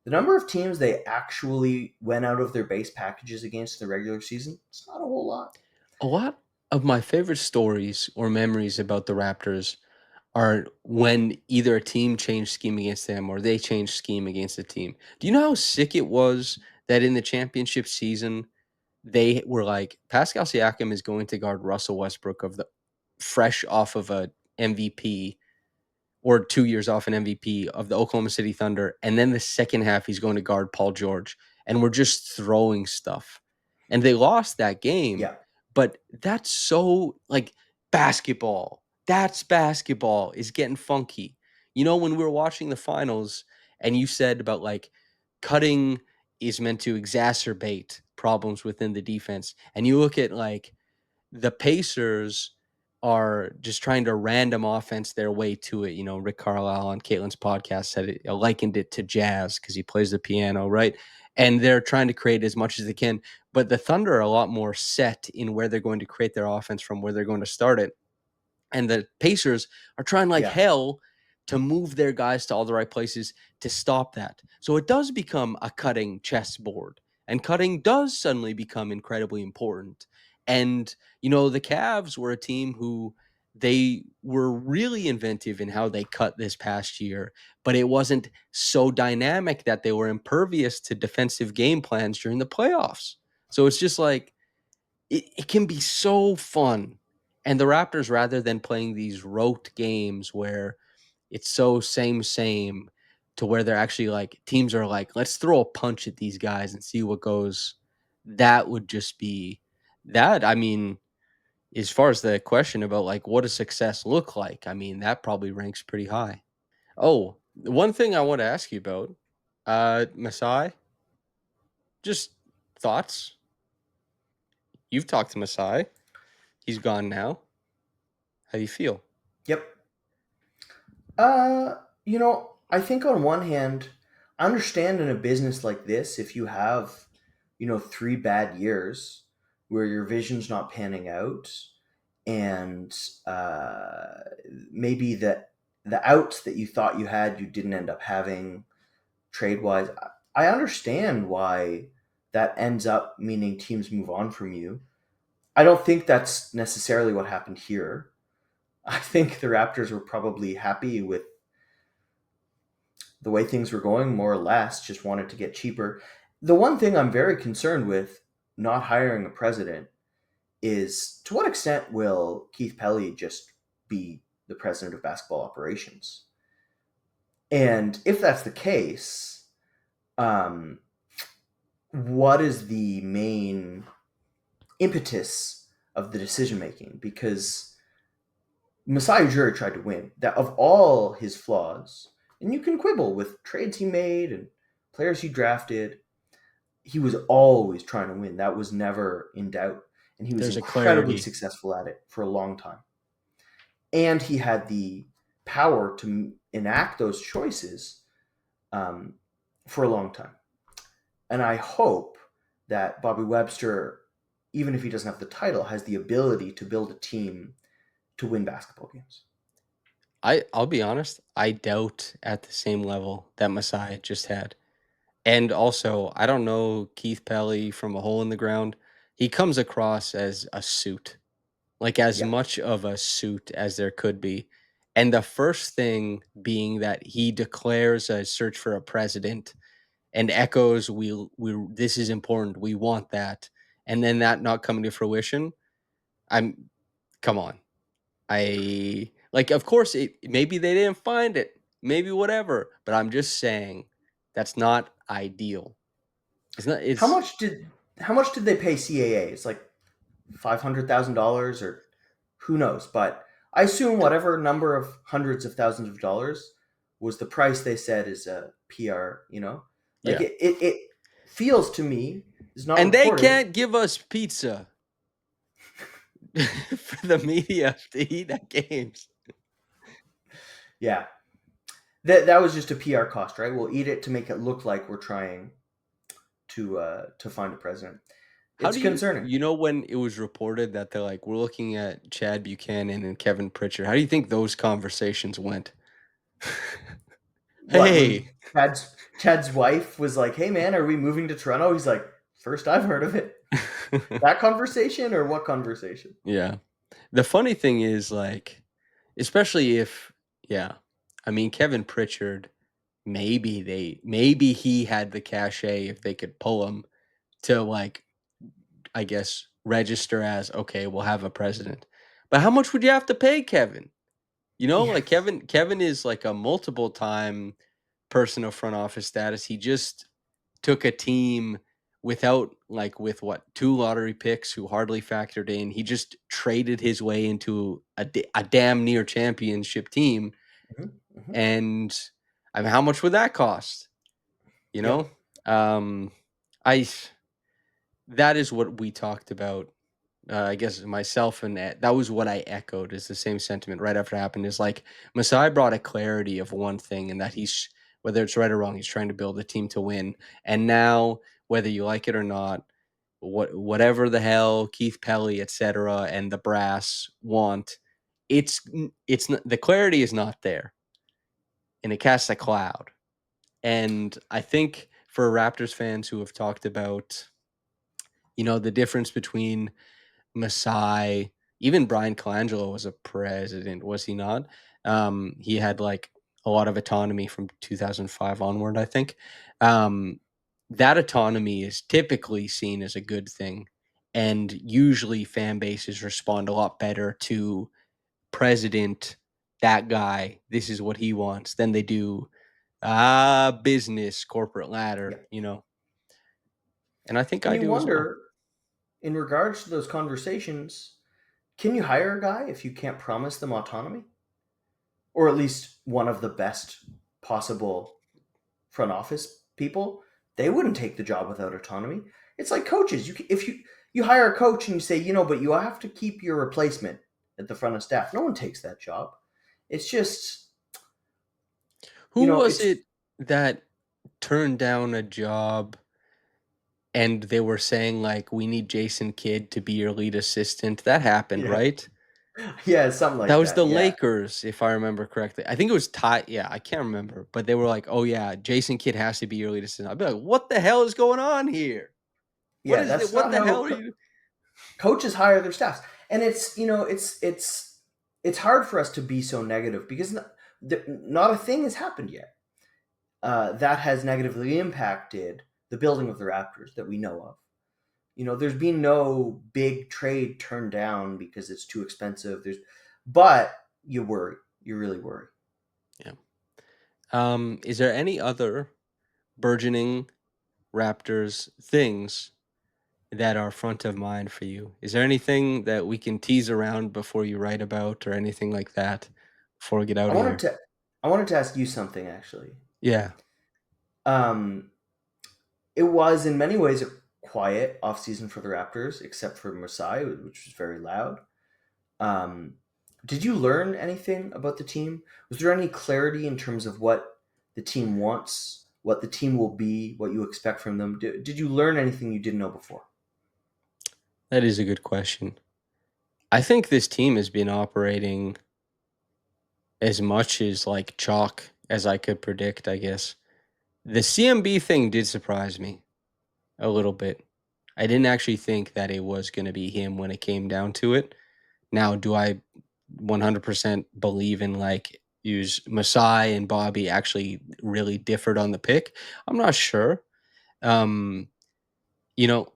the number of teams they actually went out of their base packages against in the regular season, it's not a whole lot. A lot of my favorite stories or memories about the Raptors are when either a team changed scheme against them or they changed scheme against a team. Do you know how sick it was that in the championship season they were like, Pascal Siakam is going to guard Russell Westbrook of the fresh off of a MVP, or 2 years off an MVP of the Oklahoma City Thunder, and then the second half he's going to guard Paul George, and we're just throwing stuff. And they lost that game, Yeah. but that's so, like, basketball. That's basketball is getting funky. When we were watching the finals and you said about, like, cutting is meant to exacerbate problems within the defense, and you look at, like, the Pacers are just trying to random offense their way to it. Rick Carlisle on Caitlin's podcast said it, likened it to jazz because he plays the piano, right? And they're trying to create as much as they can. But the Thunder are a lot more set in where they're going to create their offense from, where they're going to start it. And the Pacers are trying like Yeah. hell to move their guys to all the right places to stop that. So it does become a cutting chessboard, and cutting does suddenly become incredibly important. And the Cavs were a team who they were really inventive in how they cut this past year, but it wasn't so dynamic that they were impervious to defensive game plans during the playoffs. So it's just like it can be so fun. And the Raptors, rather than playing these rote games where it's so same to where they're actually like teams are like, let's throw a punch at these guys and see what goes. That would just be that. I mean, as far as the question about like what does success look like, I mean, that probably ranks pretty high. Oh, one thing I want to ask you about, Masai, just thoughts. You've talked to Masai. He's gone now. How do you feel? Yep. I think on one hand, I understand in a business like this, if you have, 3 bad years where your vision's not panning out, and maybe the outs that you thought you had, you didn't end up having trade wise. I understand why that ends up meaning teams move on from you. I don't think that's necessarily what happened here. I think the Raptors were probably happy with the way things were going, more or less, just wanted to get cheaper. The one thing I'm very concerned with not hiring a president is, to what extent will Keith Pelly just be the president of basketball operations? And if that's the case, um, what is the main impetus of the decision making? Because Masai Ujiri tried to win. That of all his flaws, and you can quibble with trades he made and players he drafted, he was always trying to win. That was never in doubt. And he was There's a incredibly clarity. successful at it for a long time. And he had the power to enact those choices um, for a long time. And I hope that Bobby Webster, even if he doesn't have the title, has the ability to build a team to win basketball games. I'll be honest, I doubt at the same level that Masai just had. And also, I don't know Keith Pelly from a hole in the ground. He comes across as a suit, like as Yeah. much of a suit as there could be. And the first thing being that he declares a search for a president and echoes, we this is important, we want that. And then that not coming to fruition. I'm Come on. I like, of course, maybe they didn't find it, maybe whatever, but I'm just saying that's not ideal. It's not. How It's much did how much did they pay CAA? It's like $500,000 or who knows, but I assume whatever number of hundreds of thousands of dollars was the price they said is a PR, Like yeah, it feels to me, is not and they reported. can't give us pizza for the media to eat at games. Yeah. That was just a PR cost, right? We'll eat it to make it look like we're trying to find a president. How It's do you concerning. when it was reported that they're like, we're looking at Chad Buchanan and Kevin Pritchard? How do you think those conversations went? What, when Hey. Chad's wife was like, "Hey man, are we moving to Toronto?" He's like, "First I've heard of it." That conversation or what conversation? Yeah. The funny thing is, like, especially if, yeah, I mean, Kevin Pritchard, maybe he had the cachet if they could pull him to, like, I guess, register as, okay, we'll have a president. But how much would you have to pay Kevin? Yeah. Like Kevin is like a multiple time person of front office status. He just took a team without like with what 2 lottery picks who hardly factored in. He just traded his way into a damn near championship team. Mhm, mhm. And I mean, how much would that cost? You Yep. know, um, I that is what we talked about I guess myself and that was what I echoed is the same sentiment right after it happened is like Masai brought a clarity of one thing and that he's whether it's right or wrong, he's trying to build a team to win. And now, whether you like it or not, whatever the hell Keith Pelly, etc., and the brass want, it's not, the clarity is not there, and it casts a cloud. And I think for Raptors fans who have talked about, the difference between Masai, even Brian Colangelo was a president, was he not? He had like a lot of autonomy from 2005 onward, I think. Um, that autonomy is typically seen as a good thing. And usually fan bases respond a lot better to president, that guy, this is what he wants, than they do business, corporate Yeah. ladder. And I think And I you do as well. wonder, in regards to those conversations, can you hire a guy if you can't promise them autonomy? Or at least one of the best possible front office people? They wouldn't take the job without autonomy. It's like coaches. If you hire a coach and you say, but you have to keep your replacement at the front of staff. No one takes that job. It's just, Who was it's it that turned down a job and they were saying like we need Jason Kidd to be your lead assistant? That happened, yeah, right? yeah, something That like was the that. Yeah, Lakers, if I remember correctly. I think it was Ty. Yeah, I can't remember, but they were like, "Oh yeah, Jason Kidd has to be your lead assistant." I'd be like, "What the hell is going on here? What yeah. is it? That's What not the how hell are you?" coaches hire their staffs, and it's hard for us to be so negative because not a thing has happened yet that has negatively impacted the building of the Raptors that we know of. There's been no big trade turned down because it's too expensive. But you worry, you really worry. Yeah. Is there any other burgeoning Raptors things that are front of mind for you? Is there anything that we can tease around before you write about or anything like that before we get I out of wanted here? to, I wanted to ask you something actually. Yeah. Um, it was in many ways a quiet offseason for the Raptors, except for Masai, which was very loud. Um, did you learn anything about the team? Was there any clarity in terms of what the team wants, what the team will be, what you expect from them? Did you learn anything you didn't know before? That is a good question. I think this team has been operating as much as like chalk as I could predict, I guess. The CMB thing did surprise me a little bit. I didn't actually think that it was going to be him when it came down to it. Now, do I 100% believe in like use Masai and Bobby actually really differed on the pick? I'm not sure. Um, you know,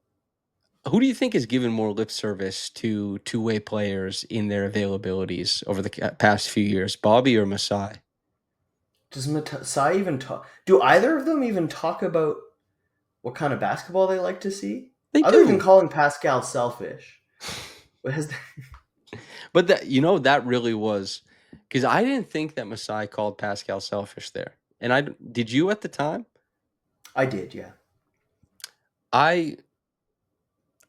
who do you think has given more lip service to two-way players in their availabilities over the past few years, Bobby or Masai? Does Masai even talk? Do either of them even talk about what kind of basketball they like to see? They Other than do. calling Pascal selfish. What has But that really was because I didn't think that Masai called Pascal selfish there. And did you at the time? I did, yeah. I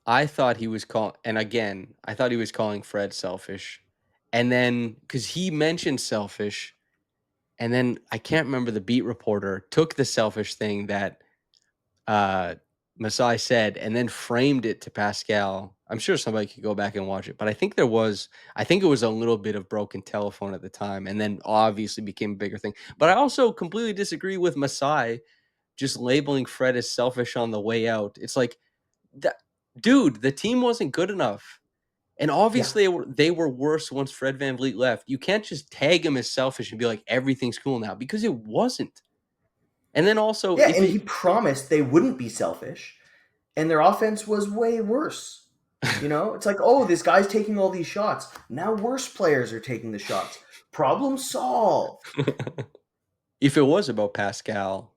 I thought he was and again, I thought he was calling Fred selfish. And then because he mentioned selfish, and then I can't remember the beat reporter took the selfish thing that uh Masai said and then framed it to Pascal. I'm sure somebody could go back and watch it, but I think it was a little bit of broken telephone at the time and then obviously became a bigger thing. But I also completely disagree with Masai just labeling Fred as selfish on the way out. It's like that dude, the team wasn't good enough. And Yeah. obviously they were worse once Fred VanVleet left. You can't just tag him as selfish and be like everything's cool now because it wasn't. And then also Yeah, if and it he promised they wouldn't be selfish, and their offense was way worse. It's like, oh, this guy's taking all these shots. Now worse players are taking the shots. Problem solved. if it was about Pascal,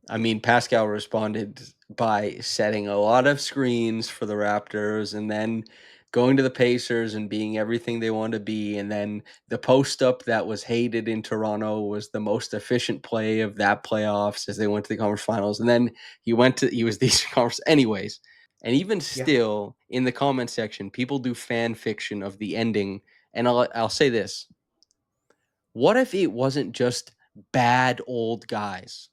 I mean, Pascal responded by setting a lot of screens for the Raptors and then going to the Pacers and being everything they want to be. And then the post up that was hated in Toronto was the most efficient play of that playoffs as they went to the conference finals. And then he was the conference anyways. And even Yeah. still, in the comment section, people do fan fiction of the ending. And I'll say this: what if it wasn't just bad old guys?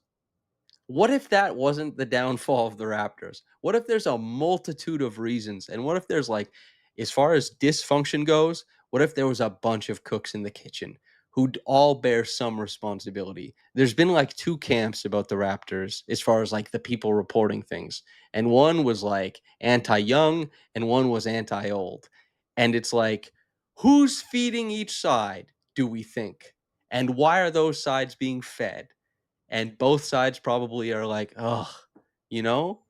What if that wasn't the downfall of the Raptors? What if there's a multitude of reasons? And what if there's like, as far as dysfunction goes, what if there was a bunch of cooks in the kitchen who'd all bear some responsibility? There's been like two camps about the Raptors as far as like the people reporting things. And one was like anti young and one was anti old. And it's like, who's feeding each side, do we think? And why are those sides being fed? And both sides probably are like, "Ugh," you know?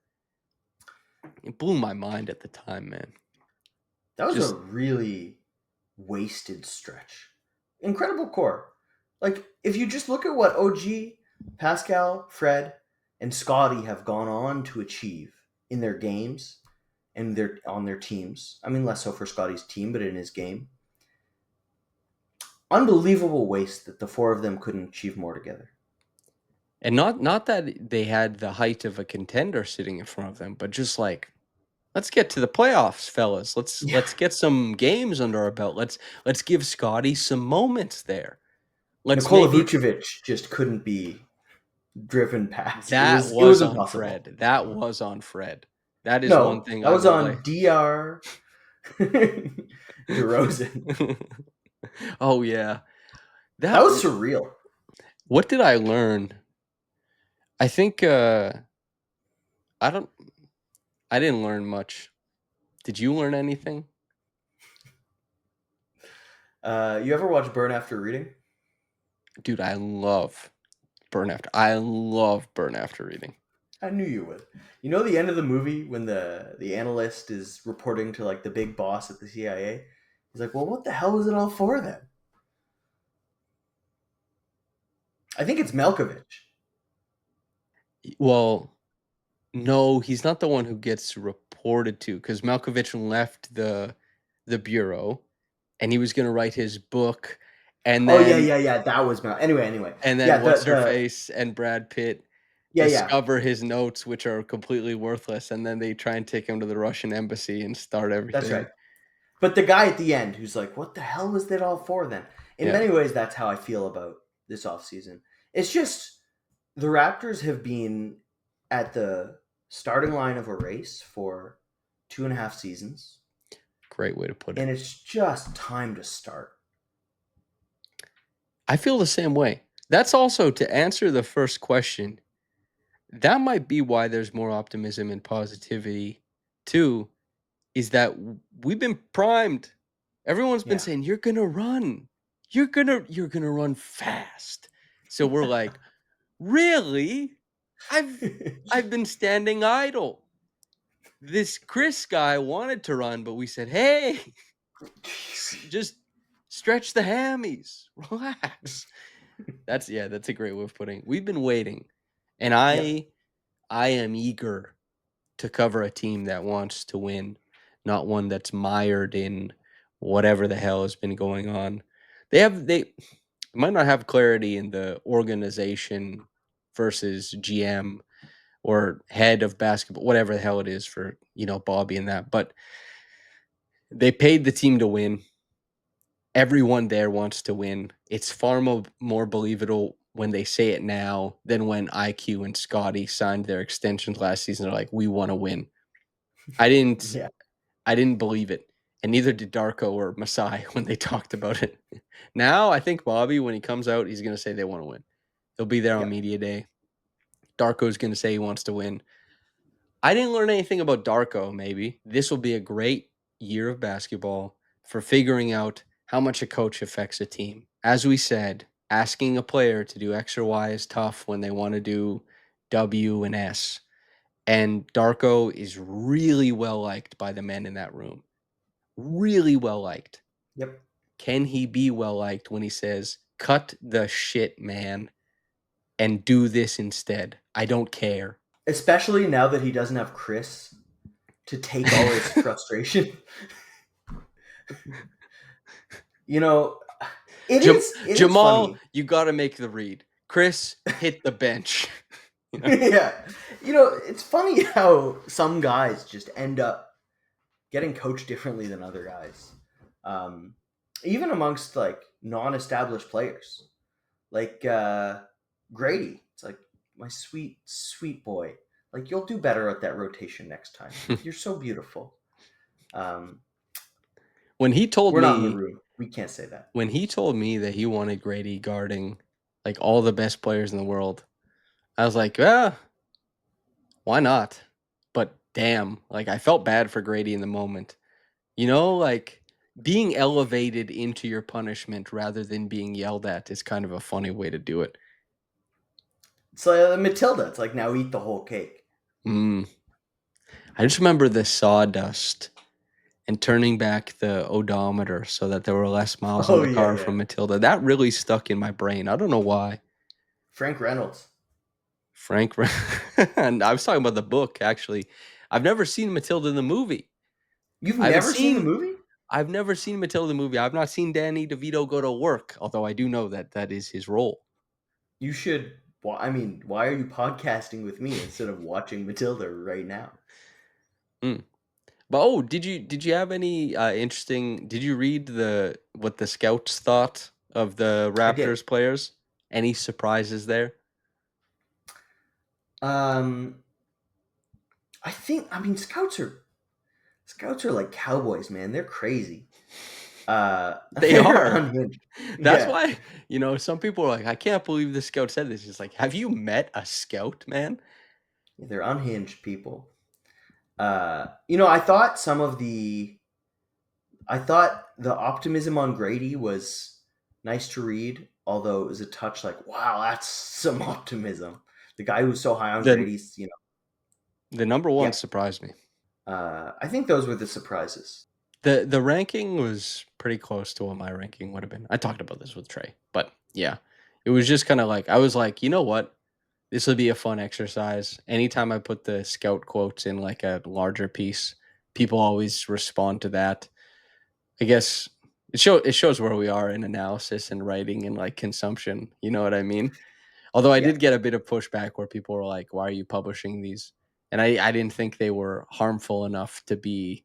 It blew my mind at the time, man. That was a Just really wasted stretch. Incredible core. Like, if you just look at what OG, Pascal, Fred, and Scottie have gone on to achieve in their games and on their teams. I mean, less so for Scottie's team, but in his game. Unbelievable waste that the four of them couldn't achieve more together. and not that they had the height of a contender sitting in front of them, but just like, let's get to the playoffs, fellas. Yeah. Let's get some games under our belt. Let's give Scottie some moments there. Let's Nikola maybe Vucevic just couldn't be driven past. It that was it was was on impossible. Fred. That was on Fred. That is one No, thing that I was will lay. on DR DeRozan. Oh yeah. That That was surreal. what did I learn? I think I don't I didn't learn much. Did you learn anything? You ever watch Burn After Reading? Dude, I love burn after reading. I knew you would. You know the end of the movie when the analyst is reporting to like the big boss at the CIA? He's like, "Well, what the hell was it all for then?" I think it's Malkovich. Well, no, he's not the one who gets reported to because Malkovich left the bureau and he was gonna write his book and Oh yeah, then yeah, yeah. That was Mal. Anyway. and Yeah, then what's her face and Brad Pitt yeah, yeah. discover his notes, which are completely worthless, and then they try and take him to the Russian embassy and start That's everything. right. But the guy at the end who's like, "What the hell was that all for then?" In Yeah, many ways, that's how I feel about this offseason. It's just the Raptors have been at the starting line of a race for 2.5 seasons, great way to put it. and it's just time to start. I feel the same way. That's also to answer the first question. That might be why there's more optimism and positivity too, is that we've been primed. Everyone's been Yeah. saying you're going to run. You're going to run fast. So we're like, "Really? I've been standing idle. This Chris guy wanted to run, but we said, "Hey, just stretch the hammies. Relax." That's a great way of putting it. We've been waiting. And Yep. I am eager to cover a team that wants to win, not one that's mired in whatever the hell has been going on. They might not have clarity in the organization versus GM or head of basketball, whatever the hell it is for, Bobby and that, but they paid the team to win. Everyone there wants to win. It's far more believable when they say it now than when IQ and Scottie signed their extensions last season. They're like, "We want to win." I didn't Yeah. I didn't believe it, and neither did Darko or Masai when they talked about it. Now I think Bobby, when he comes out, he's gonna say they want to win. He'll be there on Yep. media day. Darko's gonna say he wants to win. I didn't learn anything about Darko. Maybe this will be a great year of basketball for figuring out how much a coach affects a team. As we said, asking a player to do X or Y is tough when they want to do W and S. And Darko is really well liked by the men in that room. Really well liked. Yep. Can he be well liked when he says, "Cut the shit, man, and do this instead? I don't care." Especially now that he doesn't have Chris to take all his frustration. You know, it is Jamal, funny. you got to make the read. Chris, hit the bench. You know? Yeah. It's funny how some guys just end up getting coached differently than other guys. Um, Even amongst like non-established players. Like Grady. It's like my sweet, sweet boy. Like you'll do better at that rotation next time. You're so beautiful. Um, When he told we're not in the me room. We can't say that. when he told me that he wanted Grady guarding like all the best players in the world, I was like, why not? But damn, like I felt bad for Grady in the moment. Like being elevated into your punishment rather than being yelled at is kind of a funny way to do it. It's like Matilda. It's like now eat the whole cake. Mm. I just remember the sawdust and turning back the odometer so that there were less miles on Oh the yeah, car yeah. from Matilda. That really stuck in my brain. I don't know why. Frank Reynolds. Frank, and I was talking about the book actually. I've never seen Matilda the movie. You've I've never seen the seen movie? I've never seen Matilda the movie. I've not seen Danny DeVito go to work, although I do know that that is his role. You should. Well, I mean, why are you podcasting with me instead of watching Matilda right now? Mm. But did you have any interesting? Did you read the what the scouts thought of the I did. Raptors players? Any surprises there? Um, I mean, scouts are like cowboys, man. They're crazy. They They're are. unhinged. That's Yeah, why some people are like, I can't believe the scout said this. It's like, have you met a scout, man? they're unhinged people. I thought I thought the optimism on Grady was nice to read, although it was a touch like, wow, that's some optimism. The guy who's so high on The Grady's. the number one Yeah. surprised me. I think those were the surprises. The ranking was pretty close to what my ranking would have been. I talked about this with Trey, but yeah, it was just kind of like I was like, you know what? This would be a fun exercise. Anytime I put the scout quotes in like a larger piece, people always respond to that. I guess it shows where we are in analysis and writing and like consumption. You know what I mean? Although I Yeah, did get a bit of pushback where people were like, "Why are you publishing these?" And I didn't think they were harmful enough to be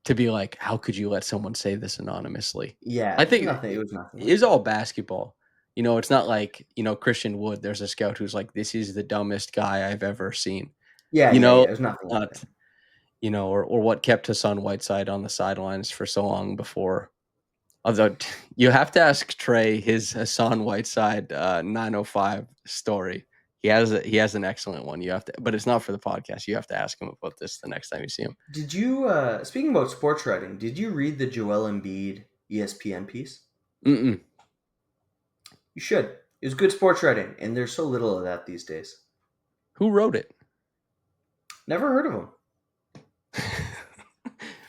like, "How could you let someone say this anonymously?" yeah. I It was think nothing. It was nothing it like is that. all basketball. It's not like Christian Wood. There's a scout who's like, "This is the dumbest guy I've ever seen." Yeah, You yeah, know, yeah. It was nothing like that. not or what kept Hassan Whiteside on the sidelines for so long before. Although you have to ask Trey his Hassan Whiteside 905 story. He has an excellent one. You have to, but it's not for the podcast. You have to ask him about this the next time you see him. Did you? Speaking about sports writing, did you read the Joel Embiid ESPN piece? Mm-mm. You should. It was good sports writing, and there's so little of that these days. Who wrote it? Never heard of him.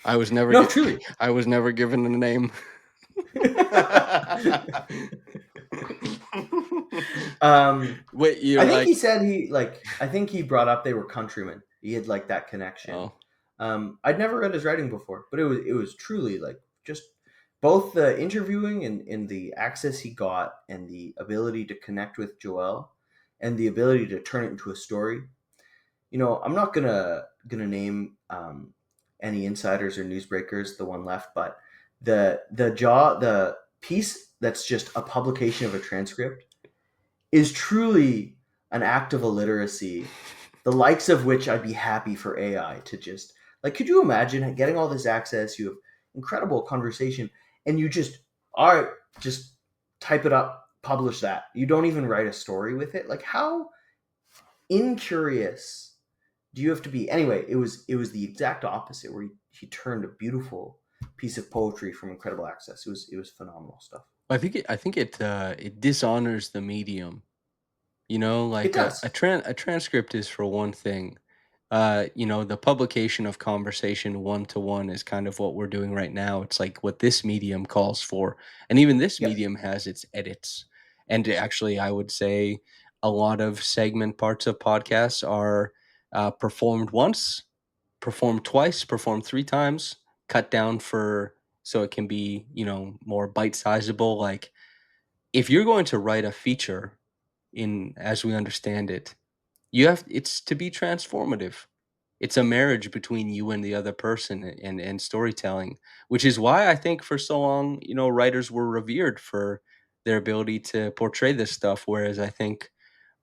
I was never No, gi- truly. I was never given a name. Wait, I you're think like, he said I think he brought up they were countrymen. He had like that connection. oh, I'd never read his writing before, but it was truly like just both the interviewing and the access he got and the ability to connect with Joel and the ability to turn it into a story. I'm not gonna name any insiders or newsbreakers, the one left, but the piece that's just a publication of a transcript is truly an act of illiteracy, the likes of which I'd be happy for AI to just like. Could you imagine getting all this access? You have incredible conversation, and you just all right, just type it up, publish that. You don't even write a story with it. Like how incurious do you have to be? Anyway, it was the exact opposite where he turned a beautiful piece of poetry from incredible access. It was phenomenal stuff. I think it dishonors the medium. It Like a does. transcript is for one thing. The publication of conversation one to one is kind of what we're doing right now. It's like what this medium calls for. And even this Yes. medium has its edits. And actually, I would say a lot of segment parts of podcasts are performed once, performed twice, performed three times, cut down for so it can be, more bite sizable. Like if you're going to write a feature in as we understand it, it's to be transformative. It's a marriage between you and the other person and storytelling, which is why I think for so long, writers were revered for their ability to portray this stuff. Whereas I think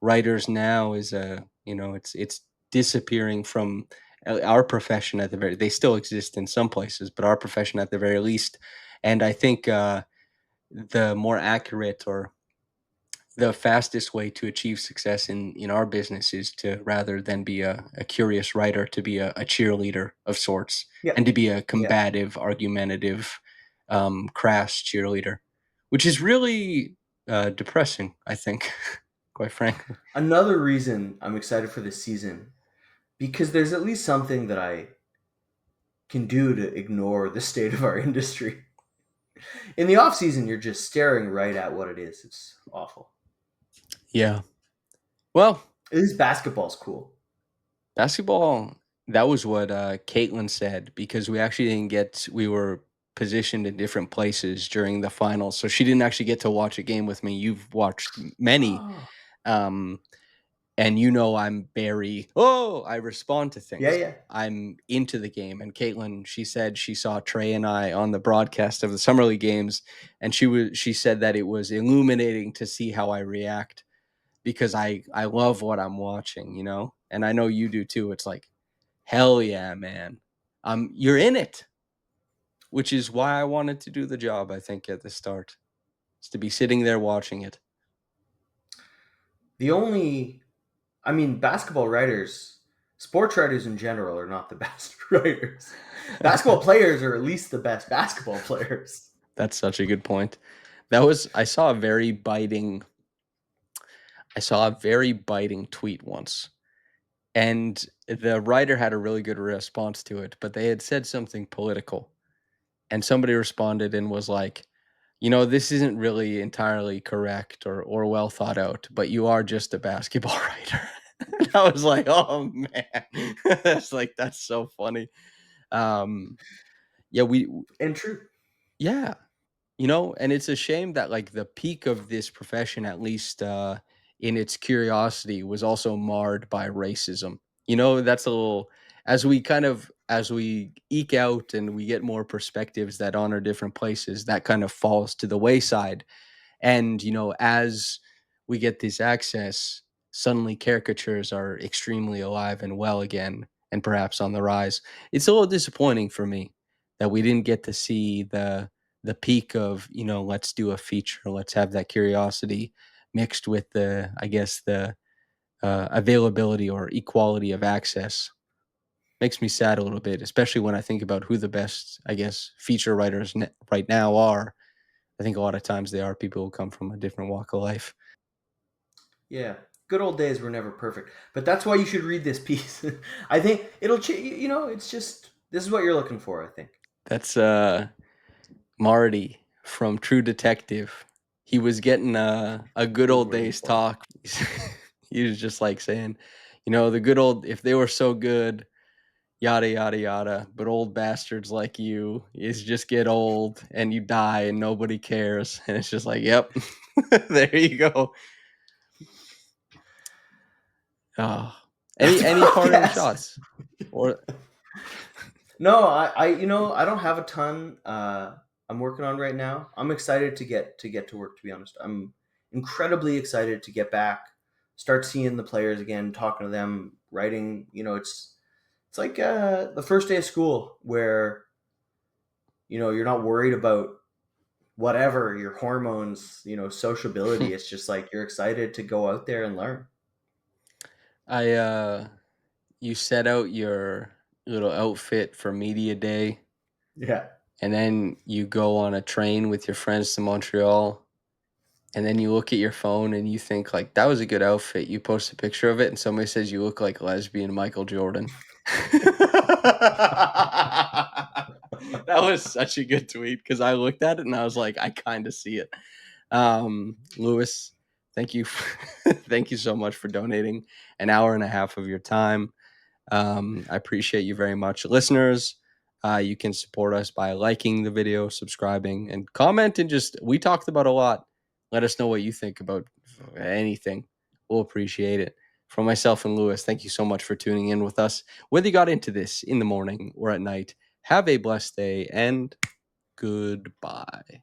writers now is it's disappearing from our profession at the very. They still exist in some places, but our profession at the very least. And I think the more accurate or the fastest way to achieve success in our business is to rather than be a curious writer, to be a cheerleader of sorts, Yeah, and to be a yeah. combative, argumentative, crass cheerleader, which is really depressing, I think, quite frankly. Another reason I'm excited for this season, because there's at least something that I can do to ignore the state of our industry. In the off season, you're just staring right at what it is. It's awful. Yeah. Well, At least basketball's cool. basketball, that was what Caitlin said, because we actually didn't get, we were positioned in different places during the finals. So she didn't actually get to watch a game with me. You've watched many. Oh, Um, and I'm very, I respond to yeah, things. yeah. I'm into the game. And Caitlin, she said she saw Trey and I on the broadcast of the summer league games, and she said that it was illuminating to see how I react, because I love what I'm watching, and I know you do too. It's like, hell yeah, man. You're in it, which is why I wanted to do the job, I think, at the start. Is to be sitting there watching it. The only, I mean, basketball writers, sports writers in general, are not the best writers. Basketball players are at least the best basketball players. That's such a good point. I saw a very biting tweet once, and the writer had a really good response to it, but they had said something political, and somebody responded and was like, this isn't really entirely correct or well thought out, but you are just a basketball writer. And I was like, oh man, that's so funny. Um, yeah, And true. yeah, and it's a shame that like the peak of this profession, at least in its curiosity, was also marred by racism. That's a little, as we eke out and we get more perspectives that honor different places, that kind of falls to the wayside. And, as we get this access, suddenly caricatures are extremely alive and well again, and perhaps on the rise. It's a little disappointing for me that we didn't get to see the peak of, let's do a feature, let's have that curiosity mixed with I guess, the availability or equality of access. Makes me sad a little bit, especially when I think about who the best, I guess, feature writers right now are. I think a lot of times they are people who come from a different walk of life. Yeah. Good old days were never perfect. But that's why you should read this piece. I think it'll, it's just, this is what you're looking for, I think. That's Marty from True Detective. He was getting a good old days Overrated. talk. He was just like saying, the good old, if they were so good, yada yada yada, but old bastards like you is just get old and you die and nobody cares. And it's just like, yep. There you go. Oh. That's a Any parting podcast. shots? Or No, I don't have a ton I'm working on right now. I'm excited to get to work, to be honest. I'm incredibly excited to get back, start seeing the players again, talking to them, writing, it's like the first day of school where, you're not worried about whatever, your hormones, sociability. It's just like you're excited to go out there and learn. I you set out your little outfit for media day, Yeah. and then you go on a train with your friends to Montreal, and then you look at your phone and you think like, that was a good outfit. You post a picture of it and somebody says you look like lesbian Michael Jordan. That was such a good tweet, because I looked at it and I was like, I kind of see it. Louis, thank you. Thank you so much for donating an hour and a half of your time. I appreciate you very much. Listeners, you can support us by liking the video, subscribing, and comment. And just, we talked about a lot. Let us know what you think about anything. We'll appreciate it. From myself and Lewis, thank you so much for tuning in with us. Whether you got into this in the morning or at night, have a blessed day and goodbye.